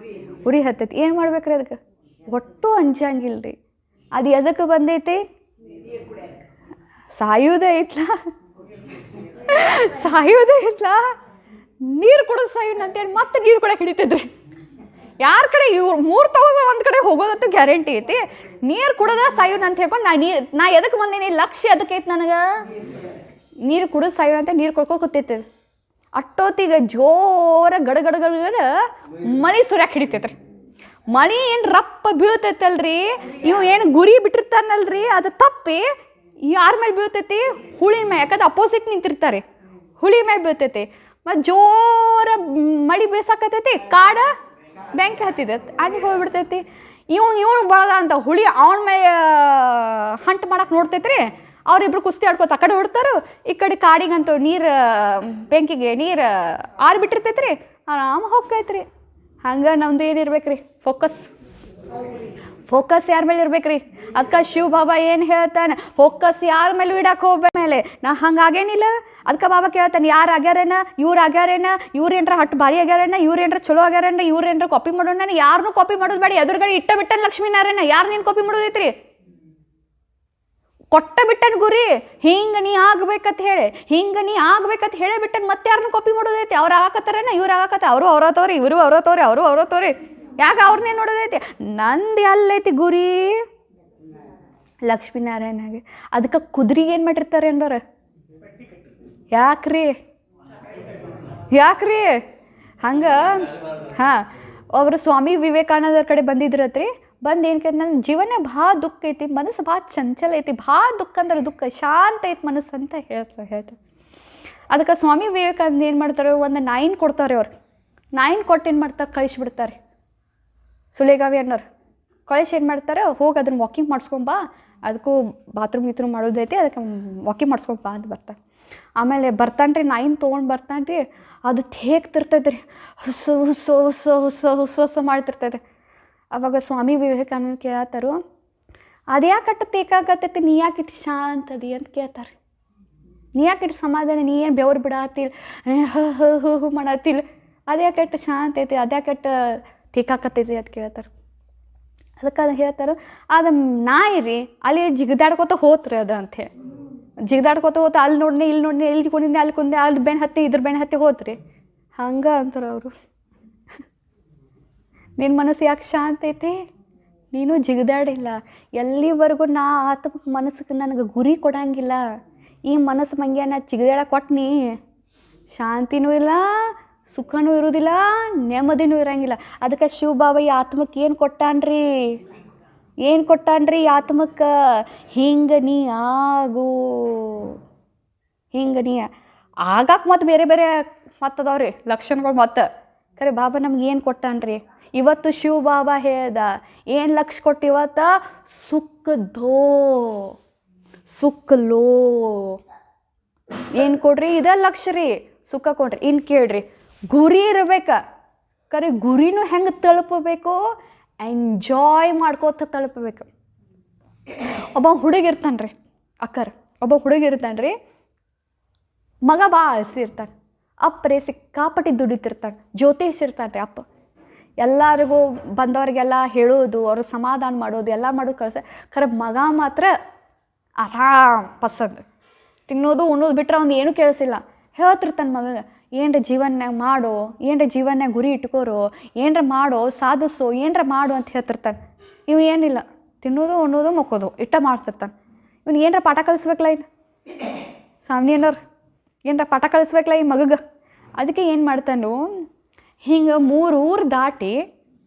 ಉರಿ ಹತ್ತೈತಿ. ಏನು ಮಾಡ್ಬೇಕ್ರಿ ಅದಕ್ಕೆ? ಒಟ್ಟು ಅಂಜಂಗಿಲ್ಲ ರೀ. ಅದು ಎದಕ್ಕೆ ಬಂದೈತಿ? ಸಾಯುವುದೇ ಐತ್ಲ ನೀರು ಕುಡಿದು ಸಾಯೋಣ ಅಂತೇಳಿ ಮತ್ತೆ ನೀರು ಕುಡಿಯಕ್ಕೆ ಹಿಡಿತೈತ್ರಿ. ಯಾರ ಕಡೆ ಇವ್ರು ಮೂರು ತಗೋದ ಒಂದು ಕಡೆ ಹೋಗೋದಂತೂ ಗ್ಯಾರಂಟಿ ಐತಿ. ನೀರು ಕುಡ್ದ ಸಾಯೋಣ ಅಂತ ಹೇಳ್ಕೊಂಡು ನಾ ಎದಕ್ಕೆ ಬಂದೇನಿ? ಲಕ್ಷ್ಯ ಅದಕ್ಕೆ ಐತಿ ನನಗೆ. ನೀರು ಕುಡಿದು ಸಾಯೋಣ ಅಂತ ನೀರು ಕೊಡ್ಕೊ ಕೂತೈತಿ. ಅಟ್ಟೊತ್ತಿಗೆ ಜೋರ ಗಡ ಮಳೆ ಸುರ್ಯಾಕೆ ಹಿಡಿತೈತ್ರಿ. ಮಳೆ ಏನು ರಪ್ಪ ಬೀಳ್ತೈತಲ್ರಿ, ಇವು ಏನು ಗುರಿ ಬಿಟ್ಟಿರ್ತಾನಲ್ರಿ, ಅದು ತಪ್ಪಿ ಯಾರ ಮೇಲೆ ಬೀಳ್ತೈತಿ? ಹುಳಿನ ಮೇಲೆ. ಯಾಕಂದ್ರೆ ಅಪೋಸಿಟ್ ನಿಂತಿರ್ತಾರೆ, ಹುಳಿ ಮೇಲೆ ಬೀಳ್ತೈತಿ. ಮತ್ತು ಜೋರ ಮಳೆ ಬೀಸಾಕತೈತಿ, ಕಾಡ ಬೆಂಕಿ ಹತ್ತಿದೈತಿ, ಅಲ್ಲಿಗೆ ಹೋಗ್ಬಿಡ್ತೈತಿ. ಇವ್ನು ಬಳದ ಅಂತ ಹುಳಿ ಅವನ ಮೇಲೆ ಹಂಟ್ ಮಾಡಕ್ಕೆ ನೋಡ್ತೈತ್ರಿ. ಅವ್ರಿಬ್ರು ಕುಸ್ತಿ ಆಡ್ಕೋತ ಆ ಕಡೆ ಹೊಡ್ತಾರೋ, ಈ ಕಡೆ ಕಾಡಿಗಂತೂ ನೀರು ಬೆಂಕಿಗೆ ನೀರು ಆರಿಬಿಟ್ಟಿರ್ತೈತ್ರಿ, ಆರಾಮ ಹೋಗ್ತೈತ್ರಿ. ಹಂಗೆ ನಮ್ದು ಏನಿರ್ಬೇಕ್ರಿ? ಫೋಕಸ್ ಯಾರ ಮೇಲೆ ಇರ್ಬೇಕ್ರಿ? ಅದಕ್ಕೆ ಶಿವ ಬಾಬಾ ಏನು ಹೇಳ್ತಾನೆ? ಫೋಕಸ್ ಯಾರ ಮೇಲೂ ಇಡಕ್ಕೆ ಹೋಗ್ಬೇಕ ಮೇಲೆ. ನಾ ಹಂಗಾಗೇನಿಲ್ಲ. ಅದಕ್ಕೆ ಬಾಬಾ ಕೇಳ್ತಾನೆ, ಯಾರು ಆಗ್ಯಾರೇನ, ಇವ್ರು ಆಗ್ಯಾರೇನ, ಇವ್ರೇನ್ರ ಹಟ್ಟು ಭಾರಿ ಆಗ್ಯಾರೇನ, ಇವ್ರೇನ್ರ ಚಲೋ ಆಗ್ಯಾರೇನ, ಇವ್ರೇನ್ರ ಕಾಪಿ ಮಾಡೋಣ. ಯಾರನ್ನೂ ಕಾಪಿ ಮಾಡೋದು ಬೇಡ. ಎದುರುಗಡೆ ಇಟ್ಟ ಬಿಟ್ಟನ ಲಕ್ಷ್ಮೀನಾರಾಯಣ. ಯಾರು ನೀನು ಕಾಪಿ ಮಾಡೋದೈತ್ರಿ? ಕೊಟ್ಟ ಬಿಟ್ಟನ ಗುರಿ, ಹಿಂಗೆ ನೀ ಆಗ್ಬೇಕಂತ ಹೇಳೇ ಬಿಟ್ಟನ. ಮತ್ತೆ ಯಾರನ್ನೂ ಕಾಪಿ ಮಾಡೋದೈತಿ? ಅವ್ರು ಆಗಾಕತ್ತಾರೇನ, ಇವ್ರು ಆಗಾಕತ್ತ, ಅವರು ಅವರತ್ತವ್ರಿ, ಇವರು ಅವರತ್ತವ್ರಿ. ಯಾಕೆ ಅವ್ರನ್ನೇ ನೋಡೋದೈತಿ? ನಂದು ಎಲ್ಲೈತಿ ಗುರಿ? ಲಕ್ಷ್ಮೀನಾರಾಯಣಗೆ. ಅದಕ್ಕೆ ಕುದುರೆಗೆ ಏನು ಮಾಡಿರ್ತಾರೆ ಅಂದವ್ರ? ಯಾಕ್ರಿ ಹಂಗೆ? ಹಾಂ, ಒಬ್ಬರು ಸ್ವಾಮಿ ವಿವೇಕಾನಂದರ ಕಡೆ ಬಂದಿದ್ರತ್ರಿ. ಬಂದು ಏನು ಕೇಳಿ, ನನ್ನ ಜೀವನ ಭಾಳ ದುಃಖ ಐತಿ, ಮನಸ್ಸು ಭಾಳ ಚಂಚಲ ಐತಿ, ಭಾಳ ದುಃಖ ಅಂದ್ರೆ ದುಃಖ, ಶಾಂತ ಐತಿ ಮನಸ್ಸು ಅಂತ ಹೇಳ್ತಾರೆ. ಅದಕ್ಕೆ ಸ್ವಾಮಿ ವಿವೇಕಾನಂದ ಏನು ಮಾಡ್ತಾರೆ? ಒಂದು ನಾಯಿನ ಕೊಡ್ತಾರೆ. ಅವ್ರಿಗೆ ನಾಯಿನ ಕೊಟ್ಟು ಏನು ಮಾಡ್ತಾರೆ? ಕಳಿಸ್ಬಿಡ್ತಾರೆ. ಸುಲೇಗಾವಿ ಅನ್ನೋರು ಕಳಿಸಿ ಏನು ಮಾಡ್ತಾರೆ? ಹೋಗಿ ಅದನ್ನು ವಾಕಿಂಗ್ ಮಾಡಿಸ್ಕೊಂಬಾ, ಅದಕ್ಕೂ ಬಾತ್ರೂಮ್ ಮಾಡೋದೈತಿ, ಅದಕ್ಕೆ ವಾಕಿಂಗ್ ಮಾಡಿಸ್ಕೊಂಬಾ ಅಂತ ಬರ್ತಾರೆ. ಆಮೇಲೆ ಬರ್ತಾನ್ರಿ, ನಾಯಿನ ತೊಗೊಂಡು ಬರ್ತಾನ್ರಿ. ಅದು ತೇಗ್ತಿರ್ತೈತೆ ರೀ, ಹುಸ್ಸು ಮಾಡ್ತಿರ್ತೈತೆ. ಅವಾಗ ಸ್ವಾಮಿ ವಿವೇಕಾನಂದ ಕೇಳ್ತಾರು, ಅದು ಯಾಕಟ್ಟು ತೇಕಾಗತ್ತೈತಿ, ನೀ ಯಾಕೆ ಇಟ್ಟು ಶಾಂತದಿ ಅಂತ ಕೇಳ್ತಾರೆ. ನೀ ಯಾಕೆ ಇಟ್ಟು ಸಮಾಧಾನ, ನೀ ಏನು ಬೆವ್ರು ಬಿಡತ್ತಿಲ್ಲ, ಮಾಡತ್ತಿಲ್ಲ, ಅದು ಯಾಕೆ ಇಟ್ಟು ಶಾಂತ ಐತಿ, ಅದು ಯಾಕೆ ಇಟ್ಟು ತೇಕಾಕತ್ತೈತಿ ಅಂತ ಕೇಳ್ತಾರೆ. ಅದಕ್ಕೆ ಅದು ಹೇಳ್ತಾರೆ, ಅದು ನಾಯಿ ರೀ, ಅಲ್ಲಿ ಜಿಗದಾಡ್ಕೋತ ಹೋತ್ರಿ ಅದು ಅಂಥೇಳಿ. ಜಿಗದಾಡ್ಕೋತ ಹೋತ, ಅಲ್ಲಿ ನೋಡಿದೆ ಇಲ್ಲಿ ನೋಡಿದೆ, ಇಲ್ಲಿ ಕೊಂಡಿದ್ದೆ ಅಲ್ಲಿ ಕೊಂಡೆ, ಅಲ್ಲಿ ಬೆನ್ನು ಹತ್ತಿ ಇದ್ರ ಬೆನ್ನು ಹತ್ತಿ ಹೋತ್ರಿ. ಹಂಗೆ ಅಂತಾರೆ ಅವರು. ನಿನ್ನ ಮನಸ್ಸು ಯಾಕೆ ಶಾಂತ ಐತಿ? ನೀನು ಜಿಗದಾಡಿಲ್ಲ. ಎಲ್ಲಿವರೆಗೂ ನಾ ಮನಸ್ಸಿಗೆ ನನಗೆ ಗುರಿ ಕೊಡಂಗಿಲ್ಲ, ಈ ಮನಸ್ಸು ಮಂಗ್ಯ ನಾ ಜಿಗದಾಡ ಕೊಟ್ನಿ, ಶಾಂತಿನೂ ಇಲ್ಲ, ಸುಖನೂ ಇರೋದಿಲ್ಲ, ನೆಮ್ಮದಿನೂ ಇರಂಗಿಲ್ಲ. ಅದಕ್ಕೆ ಶಿವ ಬಾಬಾ ಈ ಆತ್ಮಕ್ಕೆ ಏನು ಕೊಟ್ಟಾನ್ರಿ? ಆತ್ಮಕ್ಕೆ ಹಿಂಗೆ ನೀ ಆಗು, ಹಿಂಗೆ ನೀ ಆಗಕ್ಕೆ ಮತ್ತು ಬೇರೆ ಮತ್ತದವ್ರಿ ಲಕ್ಷಣಗಳು. ಮತ್ತು ಖರೆ ಬಾಬಾ ನಮ್ಗೆ ಏನು ಕೊಟ್ಟಾನ್ರಿ? ಇವತ್ತು ಶಿವ ಬಾಬಾ ಹೇಳ್ದ, ಏನು ಲಕ್ಷ ಕೊಟ್ಟು ಇವತ್ತು? ಸುಖಲೋ ಏನು ಕೊಡ್ರಿ? ಇದ ಲಕ್ಷ ರೀ, ಸುಖ ಕೊಡ್ರಿ. ಇನ್ನು ಕೇಳ್ರಿ, ಗುರಿ ಇರ್ಬೇಕ. ಖರೆ ಗುರಿನೂ ಹೆಂಗೆ ತಲುಪಬೇಕು? ಎಂಜಾಯ್ ಮಾಡ್ಕೋತ ತಲುಪಬೇಕು. ಒಬ್ಬ ಹುಡುಗಿರ್ತಾನೆ ರೀ, ಮಗ ಭಾಳ ಆಸೆ ಇರ್ತಾನೆ. ಅಪ್ಪರೇ ಸಿಕ್ಕಾಪಟ್ಟಿ ದುಡಿತಿರ್ತಾನೆ, ಜ್ಯೋತಿಷ್ ಇರ್ತಾನೆ ರೀ ಅಪ್ಪ. ಎಲ್ಲರಿಗೂ ಬಂದವ್ರಿಗೆಲ್ಲ ಹೇಳೋದು, ಅವ್ರಿಗೆ ಸಮಾಧಾನ ಮಾಡೋದು ಎಲ್ಲ ಮಾಡೋದು ಕಳ್ಸ. ಖರೆ ಮಗ ಮಾತ್ರ ಆರಾಮ್ ಪಸಂದ್ ತಿನ್ನೋದು ಉಣ್ಣೋದು ಬಿಟ್ರೆ ಅವ್ನು ಏನೂ ಕೇಳಿಸಿಲ್ಲ. ಹೇಳ್ತಿರ್ತಾನೆ ಮಗ, ಏನರ ಜೀವನ್ಯಾಗ ಮಾಡೋ, ಏನರ ಜೀವನ್ಯಾಗ ಗುರಿ ಇಟ್ಕೋರೋ, ಏನರ ಮಾಡೋ, ಸಾಧಿಸೋ, ಏನರ ಮಾಡು ಅಂತ ಹೇಳ್ತಿರ್ತಾನೆ. ಇವು ಏನಿಲ್ಲ, ತಿನ್ನೋದು ಉಣ್ಣೋದು ಮಕ್ಕೋದು ಇಷ್ಟ ಮಾಡ್ತಿರ್ತಾನೆ. ಇವ್ನು ಏನರ ಪಾಠ ಕಲಿಸ್ಬೇಕಲ್ಲ, ಇನ್ನು ಸಾಮ್ನಿಯನವ್ರು ಏನರ ಪಾಠ ಕಲಿಸ್ಬೇಕಲ್ಲ ಈ ಮಗಗೆ. ಅದಕ್ಕೆ ಏನು ಮಾಡ್ತಾನು, ಹಿಂಗೆ 3 ಊರು ದಾಟಿ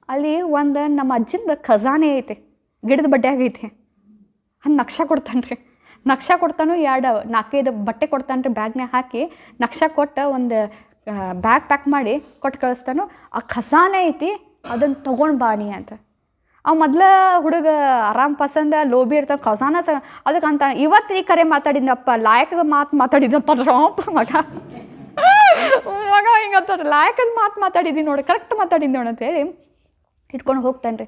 ಅಲ್ಲಿ ಒಂದು ನಮ್ಮ ಅಜ್ಜಿಂದ ಖಜಾನೆ ಐತೆ, ಗಿಡದ ಬಡ್ಡ್ಯಾಗ ಐತಿ. ಅದು ನಕ್ಷೆ ಕೊಡ್ತಾನೆ ರೀ, ನಕ್ಷೆ ಕೊಡ್ತಾನು. 4-5 ಬಟ್ಟೆ ಕೊಡ್ತಾನೆ ರೀ, ಬ್ಯಾಗ್ನಾಗ ಹಾಕಿ ನಕ್ಷೆ ಕೊಟ್ಟು ಒಂದು ಬ್ಯಾಗ್ ಪ್ಯಾಕ್ ಮಾಡಿ ಕೊಟ್ಟು ಕಳಿಸ್ತಾನು. ಆ ಖಜಾನೆ ಐತಿ, ಅದನ್ನು ತೊಗೊಂಡು ಬಾನಿ ಅಂತ. ಅವ ಮೊದ್ಲ ಹುಡುಗ ಆರಾಮ್ ಪಸಂದ ಲೋಬಿ ಇರ್ತಾನೆ, ಖಜಾನ ಅದಕ್ಕೆ ಅಂತ ಇವತ್ತು ಈ ಕರೆ ಮಾತಾಡಿದ್ನಪ್ಪ, ಲಾಯಕ ಮಾತಾಡಿದ್ನಪ್ಪ ರಾಂಪ ಮಗ ಹಿಂಗಂತಾರೆ, ಲಾಯಕದ ಮಾತಾಡಿದ್ದೀನಿ ನೋಡಿ, ಕರೆಕ್ಟ್ ಮಾತಾಡಿದ್ದು ನೋಡಿ ಅಂತೇಳಿ ಇಟ್ಕೊಂಡು ಹೋಗ್ತಾನೆ ರೀ.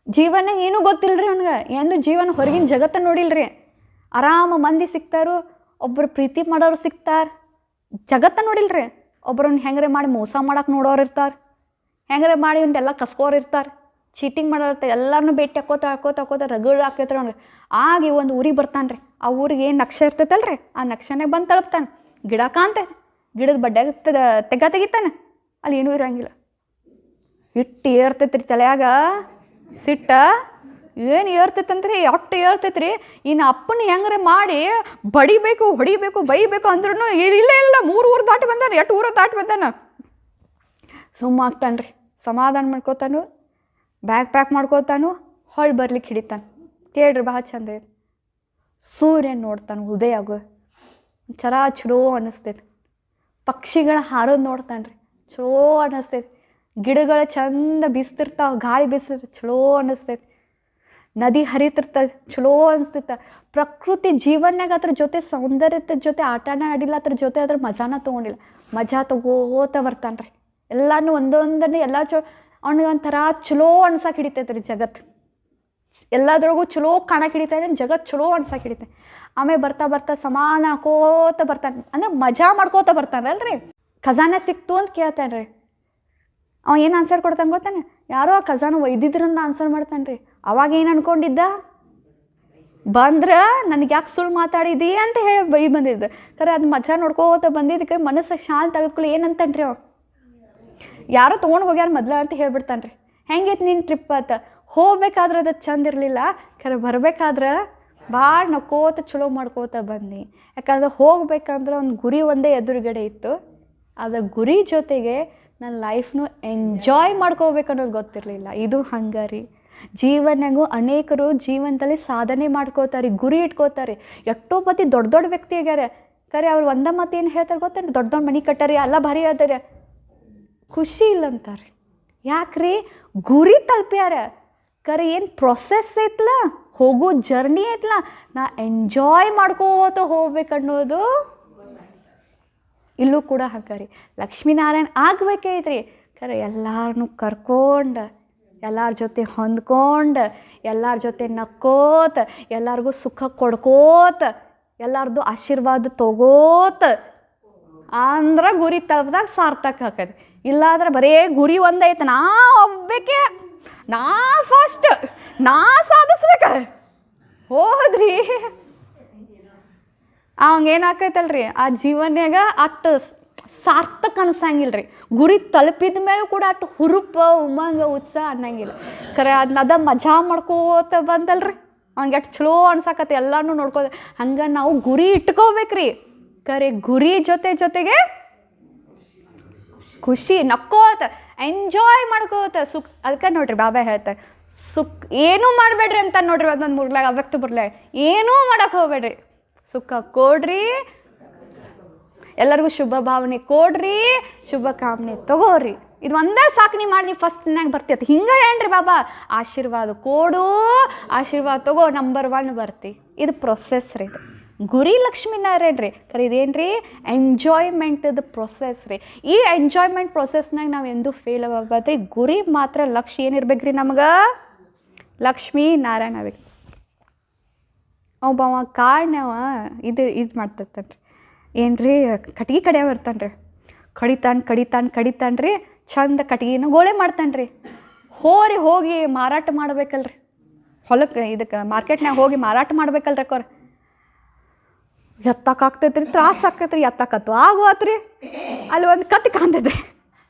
ಜೀವನ ಏನೂ ಗೊತ್ತಿಲ್ಲ ರೀ ಅವ್ನಿಗೆ, ಎಂದು ಜೀವನ ಹೊರಗಿನ ಜಗತ್ತ ನೋಡಿಲ್ರಿ. ಆರಾಮ ಮಂದಿ ಸಿಗ್ತಾರು, ಒಬ್ಬರು ಪ್ರೀತಿ ಮಾಡೋರು ಸಿಗ್ತಾರೆ, ಜಗತ್ತ ನೋಡಿಲ್ರಿ. ಒಬ್ಬರನ್ನ ಹೆಂಗರೆ ಮಾಡಿ ಮೋಸ ಮಾಡಕ್ಕೆ ನೋಡೋರು ಇರ್ತಾರೆ, ಹೆಂಗರೆ ಮಾಡಿ ಒಂದೆಲ್ಲ ಕಸ್ಕೋರು ಇರ್ತಾರೆ, ಚೀಟಿಂಗ್ ಮಾಡೋರು ಎಲ್ಲರನ್ನೂ ಭೇಟಿ ಹಾಕೋತ ರಗಡ್ ಹಾಕೈತ್ರಿ ಅವ್ನಿಗೆ. ಆಗಿ ಒಂದು ಊರಿಗೆ ಬರ್ತಾನೆ ರೀ. ಆ ಊರಿಗೆ ಏನು ನಕ್ಷೆ ಇರ್ತೈತಲ್ರಿ, ಆ ನಕ್ಷೆನಾಗ ಬಂದು ತಲುಪ್ತಾನೆ. ಗಿಡ ಕಾಣ್ತೈತೆ, ಗಿಡದ ಬಡ್ಡ್ಯಾಗ ತೆಗಿತಾನೆ, ಅಲ್ಲಿ ಏನೂ ಇರೋಂಗಿಲ್ಲ. ಇಟ್ಟು ಏರ್ತೈತ್ರಿ ತಲೆಯಾಗ ಸಿಟ್ಟ, ಏನು ಏರ್ತೈತಂತ್ರಿ, ಒಟ್ಟು ಏರ್ತೈತ್ರಿ. ಇನ್ನು ಅಪ್ಪನ ಹೆಂಗಾರೆ ಮಾಡಿ ಬಡಿಬೇಕು, ಹೊಡಿಬೇಕು, ಬೈಬೇಕು ಅಂದ್ರೂ ಇಲ್ಲ 3 ಊರು ದಾಟಿ ಬಂದಾನೆ, 8 ಊರು ದಾಟಿ ಬಂದಾನ. ಸುಮ್ಮ ಆಗ್ತಾನೆ ರೀ, ಸಮಾಧಾನ ಮಾಡ್ಕೋತಾನು, ಬ್ಯಾಗ್ ಪ್ಯಾಕ್ ಮಾಡ್ಕೋತಾನು, ಹೊಳ್ಳಿ ಬರ್ಲಿಕ್ಕೆ ಹಿಡಿತಾನೆ. ಕೇಳ್ರಿ ಭಾಳ ಚಂದ ಐತಿ. ಸೂರ್ಯನ ನೋಡ್ತಾನೆ ಉದಯ ಆಗೋ, ಚಲೋ ಅನ್ನಿಸ್ತೈತಿ. ಪಕ್ಷಿಗಳ ಹಾರೋದು ನೋಡ್ತಾನೆ ರೀ, ಚಲೋ ಅನ್ನಿಸ್ತೈತಿ. ಗಿಡಗಳು ಚಂದ ಬೀಸ್ತಿರ್ತಾವೆ, ಗಾಳಿ ಬೀಸ್ತಿರ್ತ, ಚಲೋ ಅನ್ನಿಸ್ತೈತಿ. ನದಿ ಹರಿತಿರ್ತದೆ, ಚಲೋ ಅನಿಸ್ತೈತೆ. ಪ್ರಕೃತಿ ಜೀವನ್ಯಾಗ ಅದ್ರ ಜೊತೆ ಸೌಂದರ್ಯದ ಜೊತೆ ಆಟನ ಆಡಿಲ್ಲ, ಅದ್ರ ಜೊತೆ ಅದ್ರ ಮಜಾನ ತೊಗೊಂಡಿಲ್ಲ. ಮಜಾ ತಗೋತ ಬರ್ತಾನೆ ರೀ. ಎಲ್ಲನೂ ಒಂದೊಂದನ್ನೇ ಎಲ್ಲ ಅವ್ನಿಗೆ ಒಂಥರ ಚಲೋ ಅನ್ಸಕ್ಕೆ ಹಿಡಿತೈತೆ ರೀ ಜಗತ್ತು. ಎಲ್ಲದ್ರೊಳಗೂ ಚಲೋ ಕಾಣಕ್ಕೆ ಹಿಡಿತೈತೆ, ಜಗತ್ತು ಚಲೋ ಅನ್ಸಕ್ಕೆ ಹಿಡಿತೈತೆ. ಆಮೇಲೆ ಬರ್ತಾ ಸಮಾನ ಹಾಕೋತ ಬರ್ತಾನೆ, ಅಂದ್ರೆ ಮಜಾ ಮಾಡ್ಕೋತ ಬರ್ತಾನೆ ಅಲ್ರಿ. ಖಜಾನೆ ಸಿಕ್ತು ಅಂತ ಕೇಳ್ತಾನೆ ರೀ. ಅವ ಏನು ಆನ್ಸರ್ ಕೊಡ್ತಾನೆ ಗೊತ್ತಾನೆ, ಯಾರೋ ಆ ಖಜಾನ ಒಯ್ದಿದ್ರಿಂದ ಆನ್ಸರ್ ಮಾಡ್ತಾನೆ ರೀ. ಅವಾಗ ಏನು ಅನ್ಕೊಂಡಿದ್ದ, ಬಂದ್ರೆ ನನಗೆ ಯಾಕೆ ಸುಳ್ಳು ಮಾತಾಡಿದಿ ಅಂತ ಹೇಳಿ ಬೈ ಬಂದಿದ್ದ. ಖರೆ ಅದು ಮಜಾ ನೋಡ್ಕೋತ ಬಂದಿದ್ದಕ್ಕೆ ಮನಸ್ಸು ಶಾಂತ ತೆಗೆದುಕೊಳ್ಳಿ ಏನಂತಾನೆ ರೀ ಅವ, ಯಾರೋ ತೊಗೊಂಡು ಹೋಗ್ಯಾರ ಮೊದ್ಲು ಅಂತ ಹೇಳ್ಬಿಡ್ತಾನೆ ರೀ. ಹೆಂಗೈತೆ ನಿನ್ನ ಟ್ರಿಪ್ ಅಂತ. ಹೋಗ್ಬೇಕಾದ್ರೆ ಅದು ಚಂದ ಇರಲಿಲ್ಲ, ಖರೆ ಬರಬೇಕಾದ್ರೆ ಭಾಳ ನಕ್ಕೋತ ಚಲೋ ಮಾಡ್ಕೋತ ಬಂದು. ಯಾಕಂದ್ರೆ ಹೋಗ್ಬೇಕಂದ್ರೆ ಒಂದು ಗುರಿ ಒಂದೇ ಎದುರುಗಡೆ ಇತ್ತು. ಅದರ ಗುರಿ ಜೊತೆಗೆ ನನ್ನ ಲೈಫ್ನು ಎಂಜಾಯ್ ಮಾಡ್ಕೋಬೇಕು ಅನ್ನೋದು ಗೊತ್ತಿರಲಿಲ್ಲ. ಇದು ಹಂಗೆ ರೀ. ಜೀವನಾಗೂ ಅನೇಕರು ಜೀವನದಲ್ಲಿ ಸಾಧನೆ ಮಾಡ್ಕೋತಾರೆ, ಗುರಿ ಇಟ್ಕೋತಾರೆ. ಎಷ್ಟೋ ಮಂದಿ ದೊಡ್ಡ ವ್ಯಕ್ತಿ ಆಗ್ಯಾರ, ಖರೆ ಅವ್ರು ಒಂದ ಮಾತು ಏನು ಹೇಳ್ತಾರೆ ಗೊತ್ತೇನು, ದೊಡ್ಡ ಮನೆ ಕಟ್ಟಾರಿ, ಎಲ್ಲ ಭಾರಿ ಹೇಳ್ತಾರೆ, ಖುಷಿ ಇಲ್ಲ ಅಂತಾರೆ. ಯಾಕ್ರಿ, ಗುರಿ ತಲುಪ್ಯಾರ. ಖರೆ ಏನು ಪ್ರೊಸೆಸ್ ಐತ್ಲ, ಹೋಗೋ ಜರ್ನಿ ಐತ್ಲ, ನಾ ಎಂಜಾಯ್ ಮಾಡ್ಕೋತ ಹೋಗ್ಬೇಕನ್ನೋದು ಇಲ್ಲೂ ಕೂಡ ಹಂಗಾರಿ. ಲಕ್ಷ್ಮೀನಾರಾಯಣ ಆಗ್ಬೇಕೈತ್ರಿ. ಖರೆ ಎಲ್ಲಾರನ್ನೂ ಕರ್ಕೊಂಡು, ಎಲ್ಲರ ಜೊತೆ ಹೊಂದ್ಕೊಂಡು, ಎಲ್ಲರ ಜೊತೆ ನಕ್ಕೋತ, ಎಲ್ಲರಿಗೂ ಸುಖ ಕೊಡ್ಕೋತ, ಎಲ್ಲರದು ಆಶೀರ್ವಾದ ತಗೋತ ಅಂದ್ರೆ ಗುರಿ ತಲುಪಿದಾಗ ಸಾರ್ಥಕ ಆಕೈತಿ. ಇಲ್ಲಾಂದ್ರೆ ಬರೇ ಗುರಿ ಒಂದೈತೆ, ನಾ ಒಬ್ಬೇಕೆ, ನಾ ಫಸ್ಟ್, ನಾ ಸಾಧಿಸ್ಬೇಕ ಹೋದ್ರಿ ಅವಂಗೇನಾಕೈತಲ್ರಿ, ಆ ಜೀವನ್ಯಾಗ ಅಷ್ಟು ಸಾರ್ಥಕ ಅನ್ಸಂಗಿಲ್ಲ ರೀ. ಗುರಿ ತಲುಪಿದ ಮೇಲೆ ಕೂಡ ಅಷ್ಟು ಹುರುಪ, ಉಮಂಗ, ಉತ್ಸಾಹ ಅನ್ನಂಗಿಲ್ಲ. ಖರೆ ಅದನ್ನದ ಮಜಾ ಮಾಡ್ಕೋತ ಬಂದಲ್ರಿ, ಅವ್ನಿಗೆ ಅಷ್ಟು ಚಲೋ ಅನ್ಸಕತ್ತೆ, ಎಲ್ಲನೂ ನೋಡ್ಕೋತ. ಹಂಗೆ ನಾವು ಗುರಿ ಇಟ್ಕೋಬೇಕ್ರಿ. ಖರೆ ಗುರಿ ಜೊತೆಗೆ ಖುಷಿ ನಕ್ಕೋತ ಎಂಜಾಯ್ ಮಾಡ್ಕೋತ ಅದಕ್ಕೆ ನೋಡ್ರಿ ಬಾಬಾ ಹೇಳ್ತಾರೆ, ಏನೂ ಮಾಡಬೇಡ್ರಿ ಅಂತ ನೋಡ್ರಿ. ಅದೊಂದು ಮುರ್ಲಾಗ ಅವ್ಯಕ್ತ ಬರ್ಲಾಗ ಏನೂ ಮಾಡಕ್ಕೆ ಹೋಗ್ಬೇಡ್ರಿ, ಸುಖ ಕೊಡ್ರಿ, ಎಲ್ಲರಿಗೂ ಶುಭ ಭಾವನೆ ಕೊಡ್ರಿ, ಶುಭ ಕಾಮನೆ ತಗೋರಿ. ಇದು ಒಂದೇ ಸಾಕು ನೀವು ಮಾಡಿ, ನೀವು ಫಸ್ಟ್ನಾಗ ಬರ್ತೀವಿ ಹಿಂಗೆ ಏನ್ರಿ ಬಾಬಾ. ಆಶೀರ್ವಾದ ಕೊಡು, ಆಶೀರ್ವಾದ ತಗೋ, ನಂಬರ್ 1 ಬರ್ತಿ. ಇದು ಪ್ರೊಸೆಸ್ ರೀ. ಇದು ಗುರಿ ಲಕ್ಷ್ಮೀನಾರಾಯಣ ರೀ. ಖರೆ ಇದೇನು ರೀ, ಎಂಜಾಯ್ಮೆಂಟದ ಪ್ರೊಸೆಸ್ ರೀ. ಈ ಎಂಜಾಯ್ಮೆಂಟ್ ಪ್ರೊಸೆಸ್ನಾಗ ನಾವು ಎಂದೂ ಫೇಲ್ ಆಗಬಾರ್ದ್ರಿ. ಗುರಿ ಮಾತ್ರ ಲಕ್ಷ್ಯ ಏನಿರ್ಬೇಕು ರೀ, ನಮ್ಗೆ ಲಕ್ಷ್ಮೀ ನಾರಾಯಣ ಆಗ್ಬೇಕು. ಒಬ್ಬವ ಕಾಡ್ನವ ಇದು ಮಾಡ್ತಿರ್ತಾನೆ ರೀ, ಏನು ರೀ, ಕಟ್ಗೆ ಕಡಿಯವ ಇರ್ತಾನೆ ರೀ. ಕಡಿತಾನೆ ರೀ, ಚಂದ ಕಟ್ಗಿನ ಗೋಳೆ ಮಾಡ್ತಾನೆ ರೀ. ಹೋಗಿ ಮಾರಾಟ ಮಾಡ್ಬೇಕಲ್ರಿ, ಹೊಲಕ್ಕೆ ಇದಕ್ಕೆ ಮಾರ್ಕೆಟ್ನಾಗ ಹೋಗಿ ಮಾರಾಟ ಮಾಡ್ಬೇಕಲ್ರಿ ಅಕ್ಕೋರ. ಎತ್ತಕ್ಕಾಗ್ತೈತೆ ರೀ, ತ್ರಾಸ ಆಕೈತೆ ರೀ, ಎತ್ತಕತ್ತು ಆಗೋತ್ರಿ. ಅಲ್ಲಿ ಒಂದು ಕತ್ತಿ ಕಾಣ್ತೈತೆ ರೀ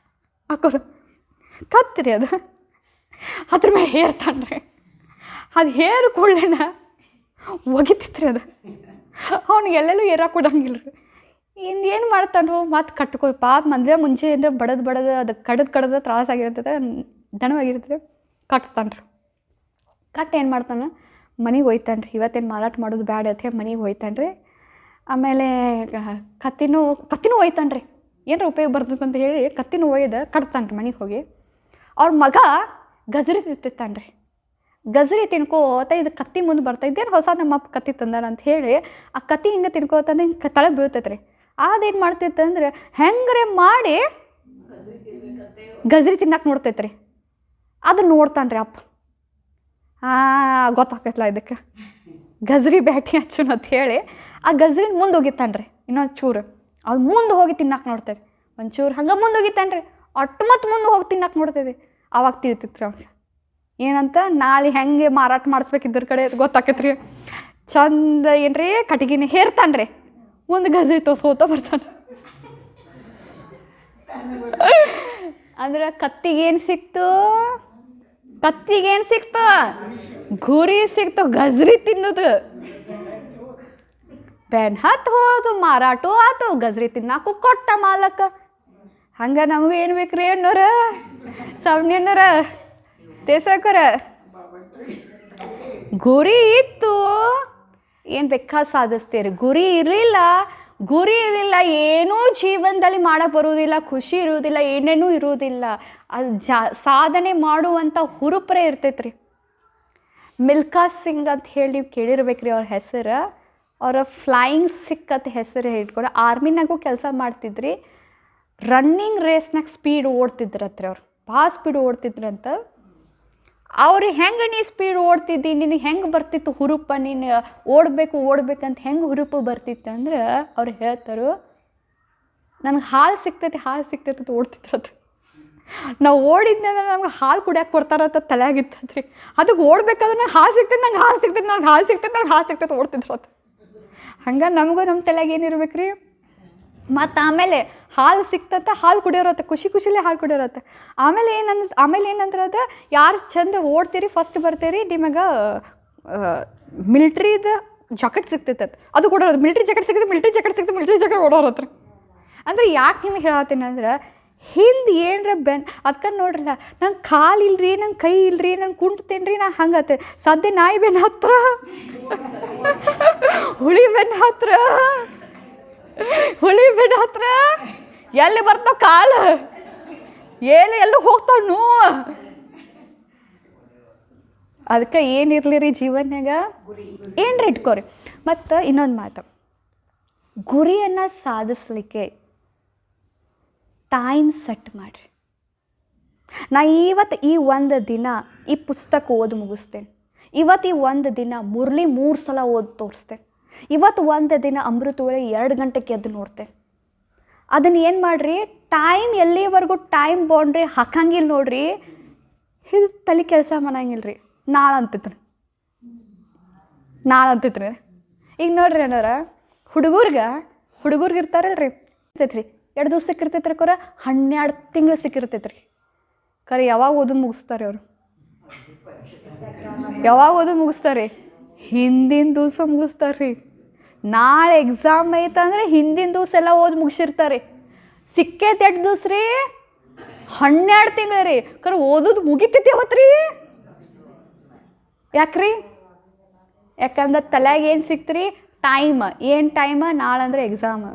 ಅಕ್ಕೋರು, ಕತ್ತಿ ರೀ ಅದು. ಅದ್ರ ಮೇಲೆ ಹೇರ್ತಾನೆ ರೀ. ಅದು ಹೇರು ಕೂಡಲೇನ ಒಗಿತೈತ್ರಿ ಅದು. ಅವ್ನಿಗೆ ಎಲ್ಲೆಲ್ಲೂ ಏರಕ್ಕೆ ಕೊಡಂಗಿಲ್ಲ ರೀ. ಏನು ಮಾಡ್ತಾನೋ ಮತ್ತು ಕಟ್ಕೊ ಪಾಪ ಮಂದ್ಲೆ ಮುಂಚೆ ಅಂದರೆ ಬಡದು ಅದು ಕಡ್ದು ತ್ರಾಸ ಆಗಿರ್ತೈತೆ, ದಣವಾಗಿರ್ತದೆ. ಕಟ್ತಾನೆ ರೀ. ಏನು ಮಾಡ್ತಾನೆ, ಮನೆಗೆ ಒಯ್ತಾನೆ ರೀ. ಇವತ್ತೇನು ಮಾರಾಟ ಮಾಡೋದು ಬ್ಯಾಡ ಅಂತ ಮನೆಗೆ ಒಯ್ತಾನೆ ರೀ. ಆಮೇಲೆ ಕತ್ತಿನೂ ಒಯ್ತಾನೆ ರೀ. ಏನರ ಉಪಯೋಗ ಬರ್ತದೆ ಅಂತ ಹೇಳಿ ಕತ್ತಿನೂ ಒಯ್ದು ಕಟ್ತಾನೆ ರೀ ಮನೆಗೆ ಹೋಗಿ. ಅವ್ರ ಮಗ ಗಜ್ರಿ ತಿಂತಾನೆ ರೀ. ಗಜ್ರಿ ತಿನ್ಕೋತ ಇದು ಕತ್ತಿ ಮುಂದೆ ಬರ್ತೈತೇನು ಹೊಸ ನಮ್ಮಪ್ಪ ಕತ್ತಿ ತಂದಾರ ಅಂತ ಹೇಳಿ ಆ ಕತ್ತಿ ಹಿಂಗೆ ತಿನ್ಕೋತಂದ್ರೆ ಹಿಂಗೆ ತಲೆ ಬೀಳ್ತೈತೆ ರೀ. ಅದೇನು ಮಾಡ್ತೈತಂದ್ರೆ ಹೆಂಗ್ರೆ ಮಾಡಿ ಗಜ್ರಿ ತಿನ್ನಕ್ಕೆ ನೋಡ್ತೈತೆ ರೀ. ಅದು ನೋಡ್ತಾನೆ ರೀ ಅಪ್ಪ. ಗೊತ್ತಾಕೈತಲ್ಲ ಇದಕ್ಕೆ ಗಜ್ರಿ ಬ್ಯಾಟಿ ಹಚ್ಚುನ ಅಂತ ಹೇಳಿ ಆ ಗಜ್ರಿನ ಮುಂದೆ ಹೋಗಿತ್ತಾನೆ ರೀ. ಇನ್ನೊಂದು ಚೂರು ಅದು ಮುಂದೆ ಹೋಗಿ ತಿನ್ನಕ್ಕೆ ನೋಡ್ತೈತಿ. ಒಂಚೂರು ಹಂಗೆ ಮುಂದೆ ಹೋಗಿತ್ತಾನೆ ರೀ. ಮತ್ತು ಮುಂದೆ ಹೋಗಿ ತಿನ್ನಕ್ಕೆ ನೋಡ್ತೈತಿ. ಆವಾಗ ತಿಳ್ತಿತ್ತು ರೀ ಅವ್ನಿಗೆ ಏನಂತ ನಾಳೆ ಹೆಂಗೆ ಮಾರಾಟ ಮಾಡಿಸ್ಬೇಕಿದ್ರ ಕಡೆ ಗೊತ್ತಾಕೈತೆ ರೀ. ಚಂದ ಏನ್ರಿ ಕಟ್ಗಿನ ಹೇರ್ತಾನೆ ರೀ. ಒಂದು ಗಜ್ರಿ ತೋರ್ಸ್ಕೋತ ಬರ್ತಾನೆ. ಅಂದ್ರೆ ಕತ್ತಿಗೇನು ಸಿಕ್ತು ಗುರಿ ಸಿಕ್ತು, ಗಜ್ರಿ ತಿನ್ನೋದು. ಬೆನ್ ಹತ್ತು ಹೋದು, ಮಾರಾಟ ಆತು, ಗಜ್ರಿ ತಿನ್ನಾಕು ಕೊಟ್ಟ ಮಾಲಕ. ಹಂಗೆ ನಮಗೂ ಏನು ಬೇಕ್ರಿ ಅನ್ನೋರ ಸವಣ್ಯನ್ನೋರ ದೇಸಾಕರ. ಗುರಿ ಇತ್ತು ಏನು ಬೇಕಾದ ಸಾಧಿಸ್ತೀರಿ. ಗುರಿ ಇರಲಿಲ್ಲ ಏನೂ ಜೀವನದಲ್ಲಿ ಮಾಡಕ್ಕೆ ಬರುವುದಿಲ್ಲ, ಖುಷಿ ಇರುವುದಿಲ್ಲ, ಏನೇನೂ ಇರುವುದಿಲ್ಲ. ಅದು ಸಾಧನೆ ಮಾಡುವಂಥ ಹುರುಪರೇ ಇರ್ತೈತೆ ರೀ. ಮಿಲ್ಖಾ ಸಿಂಗ್ ಅಂತ ಹೇಳಿ ನೀವು ಕೇಳಿರ್ಬೇಕ್ರಿ ಅವ್ರ ಹೆಸರು. ಅವರ ಫ್ಲೈಯಿಂಗ್ ಸಿಕ್ ಅಂತ ಹೆಸರು ಇಟ್ಕೊಂಡು ಆರ್ಮಿನಾಗೂ ಕೆಲಸ ಮಾಡ್ತಿದ್ರಿ. ರನ್ನಿಂಗ್ ರೇಸ್ನಾಗ ಸ್ಪೀಡ್ ಓಡ್ತಿದ್ರತ್ರಿ. ಅವ್ರು ಭಾಳ ಸ್ಪೀಡ್ ಓಡ್ತಿದ್ರಂತ. ಅವ್ರು ಹೆಂಗೆ ನೀ ಸ್ಪೀಡ್ ಓಡ್ತಿದ್ದಿ, ನಿನಗೆ ಹೆಂಗೆ ಬರ್ತಿತ್ತು ಹುರುಪ, ನೀನು ಓಡ್ಬೇಕಂತ ಹೆಂಗೆ ಹುರುಪು ಬರ್ತಿತ್ತು ಅಂದ್ರೆ ಅವ್ರು ಹೇಳ್ತಾರೋ ನನಗೆ ಹಾಲು ಸಿಗ್ತೈತಿ ಅಂತ ಓಡ್ತಿದ್ರದು. ನಾವು ಓಡಿದ್ನಂದ್ರೆ ನಮ್ಗೆ ಹಾಲು ಕುಡಿಯೋಕೆ ಕೊಡ್ತಾರಂತ ತಲೆಯಾಗಿತ್ತದ್ರಿ. ಅದಕ್ಕೆ ಓಡ್ಬೇಕಾದ್ರೆ ನಂಗೆ ಹಾಲು ಸಿಗ್ತೈತೆ ಓಡ್ತಿದ್ರು ಅದು. ಹಂಗೆ ನಮಗೂ ನಮ್ಮ ತಲೆಯಾಗ ಏನಿರ್ಬೇಕು ರೀ. ಮತ್ತು ಆಮೇಲೆ ಹಾಲು ಸಿಕ್ತಂತ ಹಾಲು ಕುಡಿಯೋರತ್ತೆ, ಖುಷಿಲೇ ಹಾಲು ಕುಡಿಯೋರತ್ತೆ. ಆಮೇಲೆ ಏನಂದ್ರೆ ಅದು ಯಾರು ಚಂದ ಓಡ್ತೀರಿ ಫಸ್ಟ್ ಬರ್ತೀರಿ ನಿಮಗೆ ಮಿಲ್ಟ್ರಿದು ಜಾಕೆಟ್ ಸಿಗ್ತೈತೆ. ಅದು ಕೊಡೋದು ಮಿಲ್ಟ್ರಿ ಜಾಕೆಟ್ ಓಡೋರತ್ರ. ಅಂದ್ರೆ ಯಾಕೆ ನಿಮಗೆ ಹೇಳತ್ತೀನಿ ಅಂದ್ರೆ ಹಿಂದೆ ಏನರ ಅದಕ್ಕೆ ನೋಡ್ರಲ್ಲ, ನಂಗೆ ಕಾಲು ಇಲ್ರಿ, ನಂಗೆ ಕೈ ಇಲ್ರಿ, ನಂಗೆ ಕುಂಟ್ತೇನೆ ರೀ, ನಾ ಹಂಗತ್ತೆ. ಸದ್ಯ ನಾಯಿ ಬೆನ್ನ ಹತ್ರ, ಹುಳಿ ಬೆನ್ನ ಹತ್ರ ಎಲ್ಲಿ ಬರ್ತಾವ ಕಾಲು, ಎಲ್ಲಿ ಹೋಗ್ತಾವ ನೋವು. ಅದಕ್ಕೆ ಏನಿರಲಿ ರೀ ಜೀವನ್ಯಾಗ ಏನ್ರ ಇಟ್ಕೋರಿ. ಮತ್ತು ಇನ್ನೊಂದು ಮಾತು, ಗುರಿಯನ್ನು ಸಾಧಿಸ್ಲಿಕ್ಕೆ ಟೈಮ್ ಸೆಟ್ ಮಾಡಿರಿ. ನಾ ಇವತ್ತು ಈ ಒಂದು ದಿನ ಈ ಪುಸ್ತಕ ಓದಿ ಮುಗಿಸ್ತೇನೆ, ಇವತ್ತು ಈ ಒಂದು ದಿನ ಮುರಳಿ 3 ಸಲ ಓದಿ ತೋರಿಸ್ತೇನೆ, ಇವತ್ತು ಒಂದು ದಿನ ಅಮೃತ ವೇಳೆ 2 ಗಂಟೆಗೆ ಎದ್ದು ನೋಡ್ತೇನೆ. ಅದನ್ನು ಏನು ಮಾಡಿರಿ, ಟೈಮ್ ಎಲ್ಲಿವರೆಗೂ ಟೈಮ್ ಬೌಂಡ್ರಿ ಹಾಕಂಗಿಲ್ಲ ನೋಡ್ರಿ, ಇದು ತಲೆ ಕೆಲಸ ಮಾಡಂಗಿಲ್ಲ ರೀ. ನಾಳೆ ಅಂತಿತ್ರಿ ಈಗ ನೋಡ್ರಿ ಏನಾರ ಹುಡುಗರ್ಗೆ ಇರ್ತಾರಲ್ರಿ ಇರ್ತೈತ್ರಿ 2 ದಿವಸ ಸಿಕ್ಕಿರ್ತೈತ್ರಿ ಕೊರ 12 ತಿಂಗಳು ಸಿಕ್ಕಿರ್ತೈತ್ರಿ. ಖರೆ ಯಾವಾಗ ಓದೋದು ಮುಗಿಸ್ತಾರೆ ಅವರು, ಹಿಂದಿನ ದಿವಸ ಮುಗಿಸ್ತಾರ್ರಿ. ನಾಳೆ ಎಕ್ಸಾಮ್ ಐತಂದ್ರೆ ಹಿಂದಿನ ದಿವಸ ಎಲ್ಲ ಓದಿ ಮುಗಿಸಿರ್ತಾರೆ. ಸಿಕ್ಕೈತೆ 8 ದಿವಸ ರೀ, 12 ತಿಂಗಳು ರೀ. ಖರೆ ಓದೋದು ಮುಗಿತೈತಿ ಅವತ್ತು ರೀ. ಯಾಕಂದ್ರೆ ತಲೆಯಾಗ ಏನು ಸಿಕ್ತ್ರಿ ಟೈಮ್ ನಾಳಂದ್ರೆ ಎಕ್ಸಾಮ್.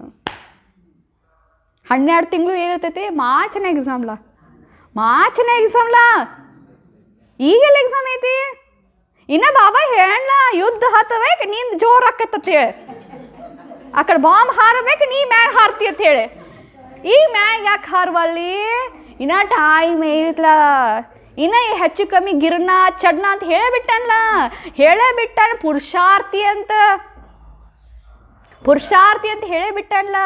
12 ತಿಂಗಳು ಏನಿರ್ತೈತಿ, ಮಾರ್ಚ್ನ ಎಕ್ಸಾಮ್ಲ. ಈಗೆಲ್ಲ ಎಕ್ಸಾಮ್ ಐತಿ. ಇನ್ನ ಬಾಬಾ ಹೇಳ ಯುದ್ಧ ಹತ್ತಬೇಕು, ನಿಂದು ಜೋರು ಆಕತ್ತಂತ ಹೇಳಿ, ಆ ಕಡೆ ಬಾಂಬ್ ಹಾರಬೇಕು, ನೀ ಮ್ಯಾಗ ಹಾರ್ತಿ ಅಂತ ಹೇಳಿ. ಈ ಮ್ಯಾಗ ಯಾಕೆ ಹಾರ್ವಲ್ಲಿ, ಇನ್ನ ಟೈಮ್ ಐತ್ಲ, ಇನ್ನ ಹೆಚ್ಚು ಕಮ್ಮಿ ಗಿರ್ನ ಚಡ್ನ ಅಂತ ಹೇಳೇ ಬಿಟ್ಟಾನ ಪುರುಷಾರ್ಥಿ ಅಂತ ಹೇಳೇ ಬಿಟ್ಟಾನ್ಲ.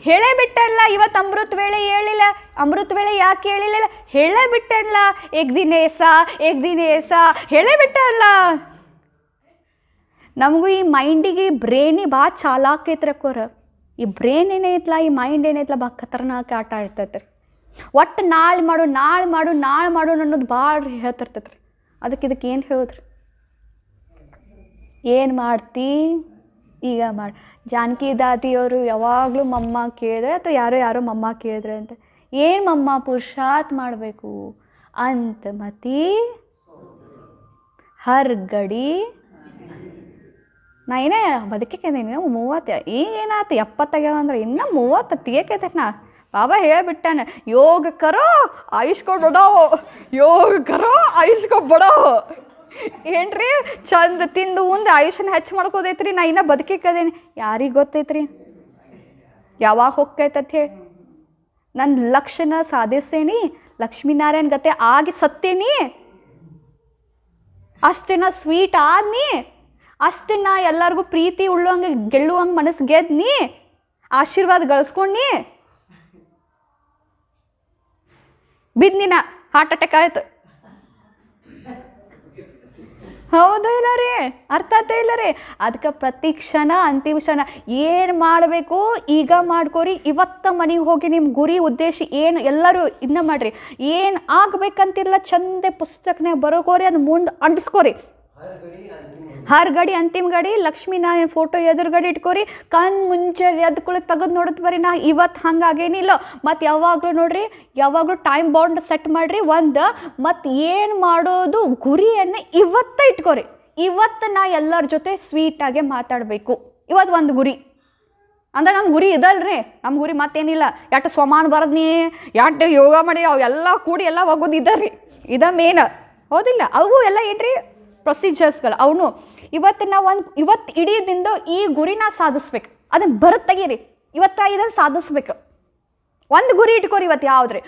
ಹೇಳೇ ಬಿಟ್ಟಲ್ಲ. ಇವತ್ತು ಅಮೃತ ವೇಳೆ ಹೇಳಿಲ್ಲ, ಅಮೃತ ವೇಳೆ ಯಾಕೆ ಹೇಳಿಲ್ಲ, ಹೇಳೇ ಬಿಟ್ಟಲ್ಲ. ಏಕ್ ದಿನ ಏಸ ಹೇಳೇ ಬಿಟ್ಟಲ್ಲ. ನಮಗೂ ಈ ಮೈಂಡಿಗೆ ಬ್ರೇನಿ ಭಾಳ ಚಾಲಾಕ್ ಐತ್ರಕ್ಕೋರ. ಈ ಬ್ರೇನ್ ಏನೈತ್ಲ, ಈ ಮೈಂಡ್ ಏನೈತ್ಲ ಭಾಳ ಖತರ್ನಾಕ್ ಆಟ ಆಡ್ತೈತ್ರಿ. ಒಟ್ಟು ನಾಳೆ ಮಾಡು ಅನ್ನೋದು ಭಾಳ ಹೇಳ್ತಿರ್ತೈತ್ರಿ. ಇದಕ್ಕೆ ಏನು ಹೇಳಿದ್ರಿ, ಏನು ಮಾಡ್ತಿ ಈಗ ಮಾಡಿ. ಜಾನಕಿ ದಾದಿಯವರು ಯಾವಾಗಲೂ ಮಮ್ಮ ಕೇಳಿದ್ರೆ ಅಥವಾ ಯಾರೋ ಮಮ್ಮ ಕೇಳಿದ್ರೆ ಅಂತ, ಏನು ಮಮ್ಮ ಪುರುಷಾರ್ಥ ಮಾಡಬೇಕು ಅಂತ ಮತಿ ಹರ್ ಗಡಿ. ನಾ ಏನೇ ಬದುಕಿದ್ದೀನಿ 30, ಈಗೇನಾಯ್ತು 70 ಆಗ್ಯಾವ ಅಂದ್ರೆ ಇನ್ನೂ 30 ತೆಗಿಯಕೈತೆ. ನಾ ಬಾಬಾ ಹೇಳಿಬಿಟ್ಟಾನೆ, ಯೋಗ ಕರೋ ಆಯುಷ್ಕೊ ಬಿಡೋ. ಏನ್ರಿ ಚಂದ ತಿಂದು ಉಂದು ಆಯುಷ್ಯನ ಹೆಚ್ಚು ಮಾಡ್ಕೋದೈತ್ರಿ. ನಾ ಇನ್ನೂ ಬದುಕಿಕ್ಕದೇನಿ, ಯಾರಿಗೆ ಗೊತ್ತೈತ್ರಿ ಯಾವಾಗ ಹೋಗ್ತೈತತ್ ಹೇಳಿ. ನನ್ನ ಲಕ್ಷ್ಯನ ಸಾಧಿಸೇನಿ, ಲಕ್ಷ್ಮೀನಾರಾಯಣ ಗತೆ ಆಗಿ ಸತ್ತೇನಿ, ಅಷ್ಟೇನ ಸ್ವೀಟ್ ಆದ್ನಿ, ಅಷ್ಟನ್ನ ಎಲ್ಲರಿಗೂ ಪ್ರೀತಿ ಉಳ್ಳೋಂಗೆ ಗೆಲ್ಲುವಂಗೆ ಮನಸ್ಸು ಗೆದ್ನಿ, ಆಶೀರ್ವಾದ ಗಳಿಸ್ಕೊಂಡಿ, ಬಿದ್ದಿನ ಹಾರ್ಟ್ ಅಟ್ಯಾಕ್ ಆಯ್ತು. ಹೌದು ಇಲ್ಲ ರೀ, ಅರ್ಥ ಆತ ಇಲ್ಲ ರೀ. ಅದಕ್ಕೆ ಪ್ರತಿ ಕ್ಷಣ ಅಂತಿಮ ಕ್ಷಣ ಏನು ಮಾಡಬೇಕು ಈಗ ಮಾಡ್ಕೋರಿ. ಇವತ್ತು ಮನೆಗೆ ಹೋಗಿ ನಿಮ್ಮ ಗುರಿ ಉದ್ದೇಶ ಏನು ಎಲ್ಲರೂ ಇದನ್ನ ಮಾಡಿರಿ. ಏನು ಆಗ್ಬೇಕಂತಿರಲ್ಲ ಚಂದ ಪುಸ್ತಕನಾಗ ಬರೋಕೋರಿ, ಅದು ಮುಂದೆ ಅಂಟಿಸ್ಕೋರಿ. ಹರ್ ಗಡಿ ಅಂತಿಮ ಗಡಿ ಲಕ್ಷ್ಮೀನಾರಾಯಣ ಫೋಟೋ ಎದುರುಗಡೆ ಇಟ್ಕೋರಿ. ಕಣ್ಣು ಮುಂಚೆ ಎದ್ಕೊಳ್ಳಿ ತೆಗೆದು ನೋಡೋದು ಬರೀ ನಾ ಇವತ್ತು ಹಂಗಾಗೇನಿಲ್ಲ. ಮತ್ತು ಯಾವಾಗಲೂ ನೋಡ್ರಿ, ಯಾವಾಗಲೂ ಟೈಮ್ ಬೌಂಡ್ ಸೆಟ್ ಮಾಡಿರಿ ಒಂದು. ಮತ್ತು ಏನು ಮಾಡೋದು ಗುರಿಯನ್ನು ಇವತ್ತೇ ಇಟ್ಕೋರಿ. ಇವತ್ತು ನಾ ಎಲ್ಲರ ಜೊತೆ ಸ್ವೀಟಾಗೆ ಮಾತಾಡಬೇಕು, ಇವತ್ತು ಒಂದು ಗುರಿ ಅಂದ್ರೆ ನಮ್ಮ ಗುರಿ ಇದಲ್ರಿ. ನಮ್ಮ ಗುರಿ ಮತ್ತೇನಿಲ್ಲ, ಎಷ್ಟು ಸ್ವಮಾನ ಬರದ್ನಿ, ಎಷ್ಟು ಯೋಗ ಮಾಡಿ ಅವೆಲ್ಲ ಕೂಡಿ ಎಲ್ಲ ಹೋಗೋದು ಇದರಿ, ಮೇನ್. ಹೌದಿಲ್ಲ, ಅವು ಎಲ್ಲ ಏನ್ರಿ ಪ್ರೊಸೀಜರ್ಸ್ಗಳು. ಅವನು ಇವತ್ತು ಇವತ್ತು ಇಡೀ ದಿನದ ಈ ಗುರಿನ ಸಾಧಿಸ್ಬೇಕು. ಅದನ್ನು ತೆಗೀರಿ, ಇದನ್ನು ಸಾಧಿಸ್ಬೇಕು. ಒಂದು ಗುರಿ ಇಟ್ಕೋರಿ. ಇವತ್ತು ಯಾವುದ್ರಿ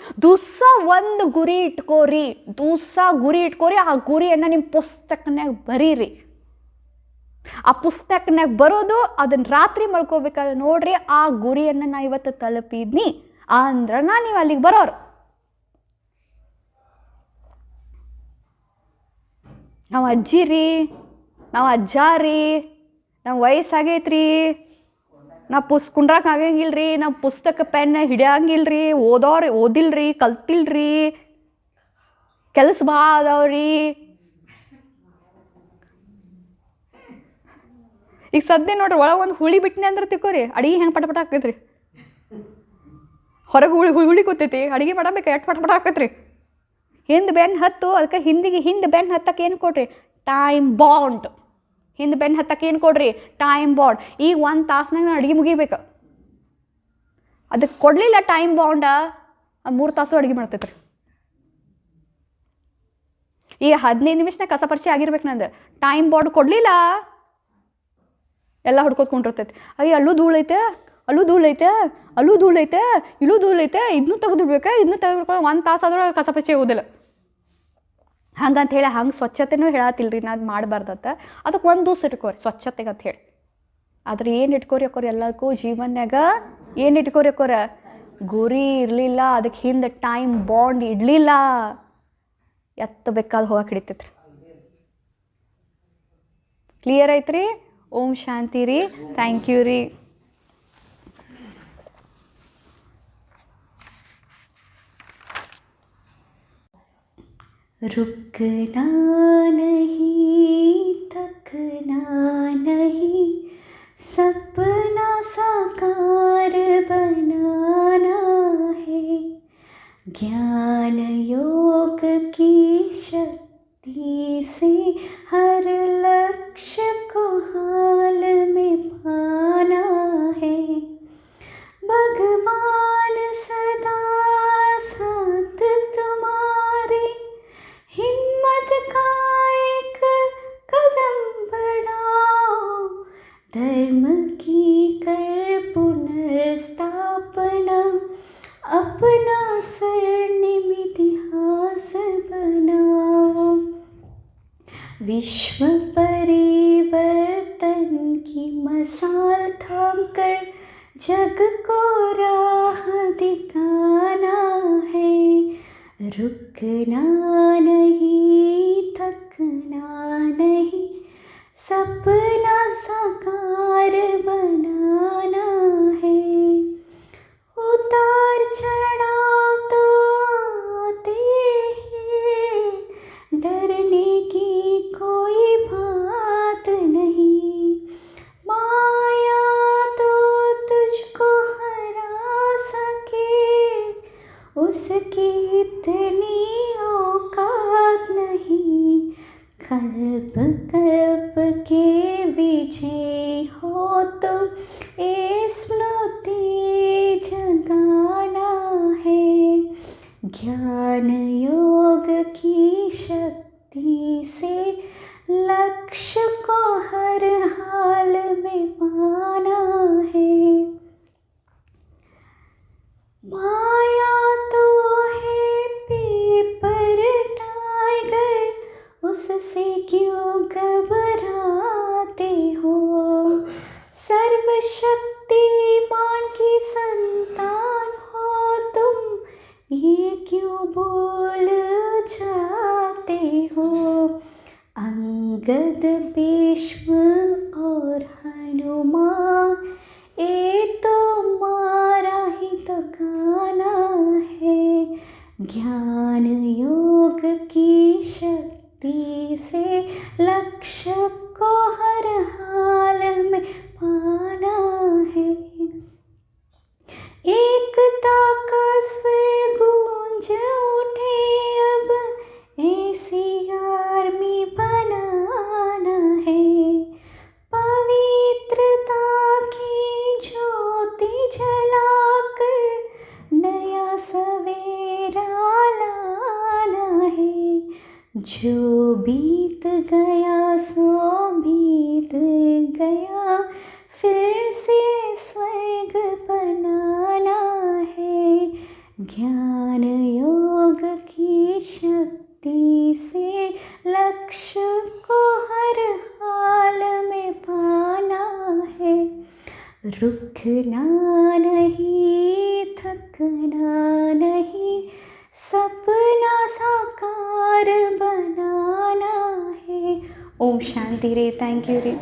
ಒಂದು ಗುರಿ ಇಟ್ಕೋರಿ, ಗುರಿ ಇಟ್ಕೋರಿ. ಆ ಗುರಿಯನ್ನು ನಿಮ್ಮ ಪುಸ್ತಕನಾಗ ಬರೀರಿ. ಆ ಪುಸ್ತಕನಾಗ ಬರೋದು ಅದನ್ನು ರಾತ್ರಿ ಮಲ್ಕೋಬೇಕಾದ್ರೆ ನೋಡ್ರಿ, ಆ ಗುರಿಯನ್ನು ನಾ ಇವತ್ತು ತಲುಪಿದ್ನಿ ಅಂದ್ರೆ ನೀವು ಅಲ್ಲಿಗೆ ಬರೋರು. ನಾವು ಅಜ್ಜಿ ರೀ, ನಾವು ಅಜ್ಜ ರೀ, ನಮ್ಮ ವಯಸ್ಸಾಗೈತ್ರಿ, ನಾವು ಕುಂಡ್ರಾಕ್ ಆಗಂಗಿಲ್ರಿ, ನಾವು ಪುಸ್ತಕ ಪೆನ್ ಹಿಡಿಯಂಗಿಲ್ರಿ, ಓದಿಲ್ರಿ, ಕಲ್ತಿಲ್ರಿ, ಕೆಲಸ ಭಾಳ ಅದಾವ್ರಿ. ಈಗ ಸದ್ಯ ನೋಡ್ರಿ, ಒಳಗೆ ಒಂದು ಹುಳಿ ಬಿಟ್ಟನೆ ಅಂದ್ರೆ ತಿಕ್ಕೋರಿ, ಅಡಿಗೆ ಹೆಂಗೆ ಪಟ ಹಾಕೈತ್ರಿ. ಹೊರಗೆ ಹುಳಿ ಕೂತೈತಿ, ಅಡಿಗೆ ಮಾಡಬೇಕು, ಎಷ್ಟು ಪಟ ಹಾಕೈತ್ರಿ. ಹಿಂದೆ ಬೆನ್ನು ಹತ್ತು, ಅದಕ್ಕೆ ಹಿಂದೆ ಬೆನ್ನು ಹತ್ತಕ್ಕೆ ಏನು ಕೊಡ್ರಿ, ಟೈಮ್ ಬಾಂಡ್. ಹಿಂದೆ ಬೆನ್ನು ಹತ್ತಕ್ಕೆ ಏನು ಕೊಡ್ರಿ, ಟೈಮ್ ಬಾಂಡ್. ಈಗ 1 ತಾಸ್ನಾಗ ನಾನು ಅಡುಗೆ ಮುಗಿಬೇಕು. ಅದಕ್ಕೆ ಕೊಡಲಿಲ್ಲ ಟೈಮ್ ಬಾಂಡ, 3 ತಾಸು ಅಡುಗೆ ಮಾಡ್ತೈತ್ರಿ. ಈಗ 15 ನಿಮಿಷನಾಗ ಕಸ ಪರಿಚಯ ಆಗಿರ್ಬೇಕು. ನಂದು ಟೈಮ್ ಬಾಂಡ್ ಕೊಡಲಿಲ್ಲ, ಎಲ್ಲ ಹುಡ್ಕೋತ್ಕೊಂಡಿರ್ತೈತಿ. ಅಯ್ಯ ಅಲ್ಲೂ ಧೂಳೈತೆ, ಇಲ್ಲೂ ಧೂಳೈತೆ, ಇದನ್ನೂ ತೆಗೆದಿಡ್ಬೇಕು, ಇದನ್ನೂ ತೆಗೆದ್ಬಿಡ್ಬೇಕು. 1 ತಾಸು ಆದ್ರೂ ಕಸ ಪರಿಚಯ ಆಗೋದಿಲ್ಲ. ಹಂಗಂತ ಹೇಳಿ ಹಂಗೆ ಸ್ವಚ್ಛತೆನೂ ಹೇಳತ್ತಿಲ್ರಿ, ನಾ ಅದು ಮಾಡಬಾರ್ದತ್ತ. ಅದಕ್ಕೆ 1 ದಿವಸ ಇಟ್ಕೋರಿ ಸ್ವಚ್ಛತೆಗೆ ಅಂತ ಹೇಳಿ. ಆದ್ರೆ ಏನು ಇಟ್ಕೋರಿ ಅಕ್ಕೋರಿ, ಎಲ್ಲದಕ್ಕೂ ಜೀವನ್ಯಾಗ ಏನು ಇಟ್ಕೋರಿ ಅಕ್ಕೋರ, ಗುರಿ ಇರಲಿಲ್ಲ, ಅದಕ್ಕೆ ಹಿಂದೆ ಟೈಮ್ ಬಾಂಡ್ ಇಡಲಿಲ್ಲ, ಬೇಕಾದ ಹೋಗಕ್ಕೆ ಹಿಡಿತೈತ್ರಿ. ಕ್ಲಿಯರ್ ಐತ್ರಿ? ಓಂ ಶಾಂತಿ ರೀ. ಥ್ಯಾಂಕ್ ಯು ರೀ. रुकना नहीं, थकना नहीं, सपना साकार बनाना है। ज्ञान योग की शक्ति से हर लक्ष्य को हाल में पाना है। भगवान सदा साथ तुम्हारे, हिम्मत का एक कदम बढ़ाओ, धर्म की कर पुनर्स्थापना, अपना स्वर्णिम इतिहास बनाओ। विश्व परिवर्तन की मसाल थाम कर जग को राह दिखाना है, रुकना नहीं थकना नहीं, सपना साकार बनाना है। उतार चढ़ाव तो आते हैं, डरने की कोई बात नहीं, माया तो तुझको हरा सके, उसकी इतनी औकात नहीं। कल्प कल्प के विजय हो तो ये स्मृति जगाना है, ज्ञान योग की शक्ति से लक्ष्य को हर हाल में पाना है। माया तो है पेपर टाइगर, उससे क्यों घबराते हो, सर्वशक्तिमान की संतान हो तुम, ये क्यों भूल जाते हो। अंगद भीष्म और हनुमान, ये तो मारा ही तो गाना है, ज्ञान योग की शक्ति से लक्ष्य को हर हाल में पाना है। एकता का स्वर गूंज उठे अब, ऐसी आर्मी बनाना है, पवित्रता की ज्योति जलाकर नया सवेरा लाना है। जो बीत गया सो बीत गया, फिर से स्वर्ग बनाना है, ज्ञान योग की शक्ति से लक्ष्य को हर हाल में पाना है, रुकना नहीं थकना नहीं, सपना साकार बनाना है। ओम शांति रे। थैंक यू रे।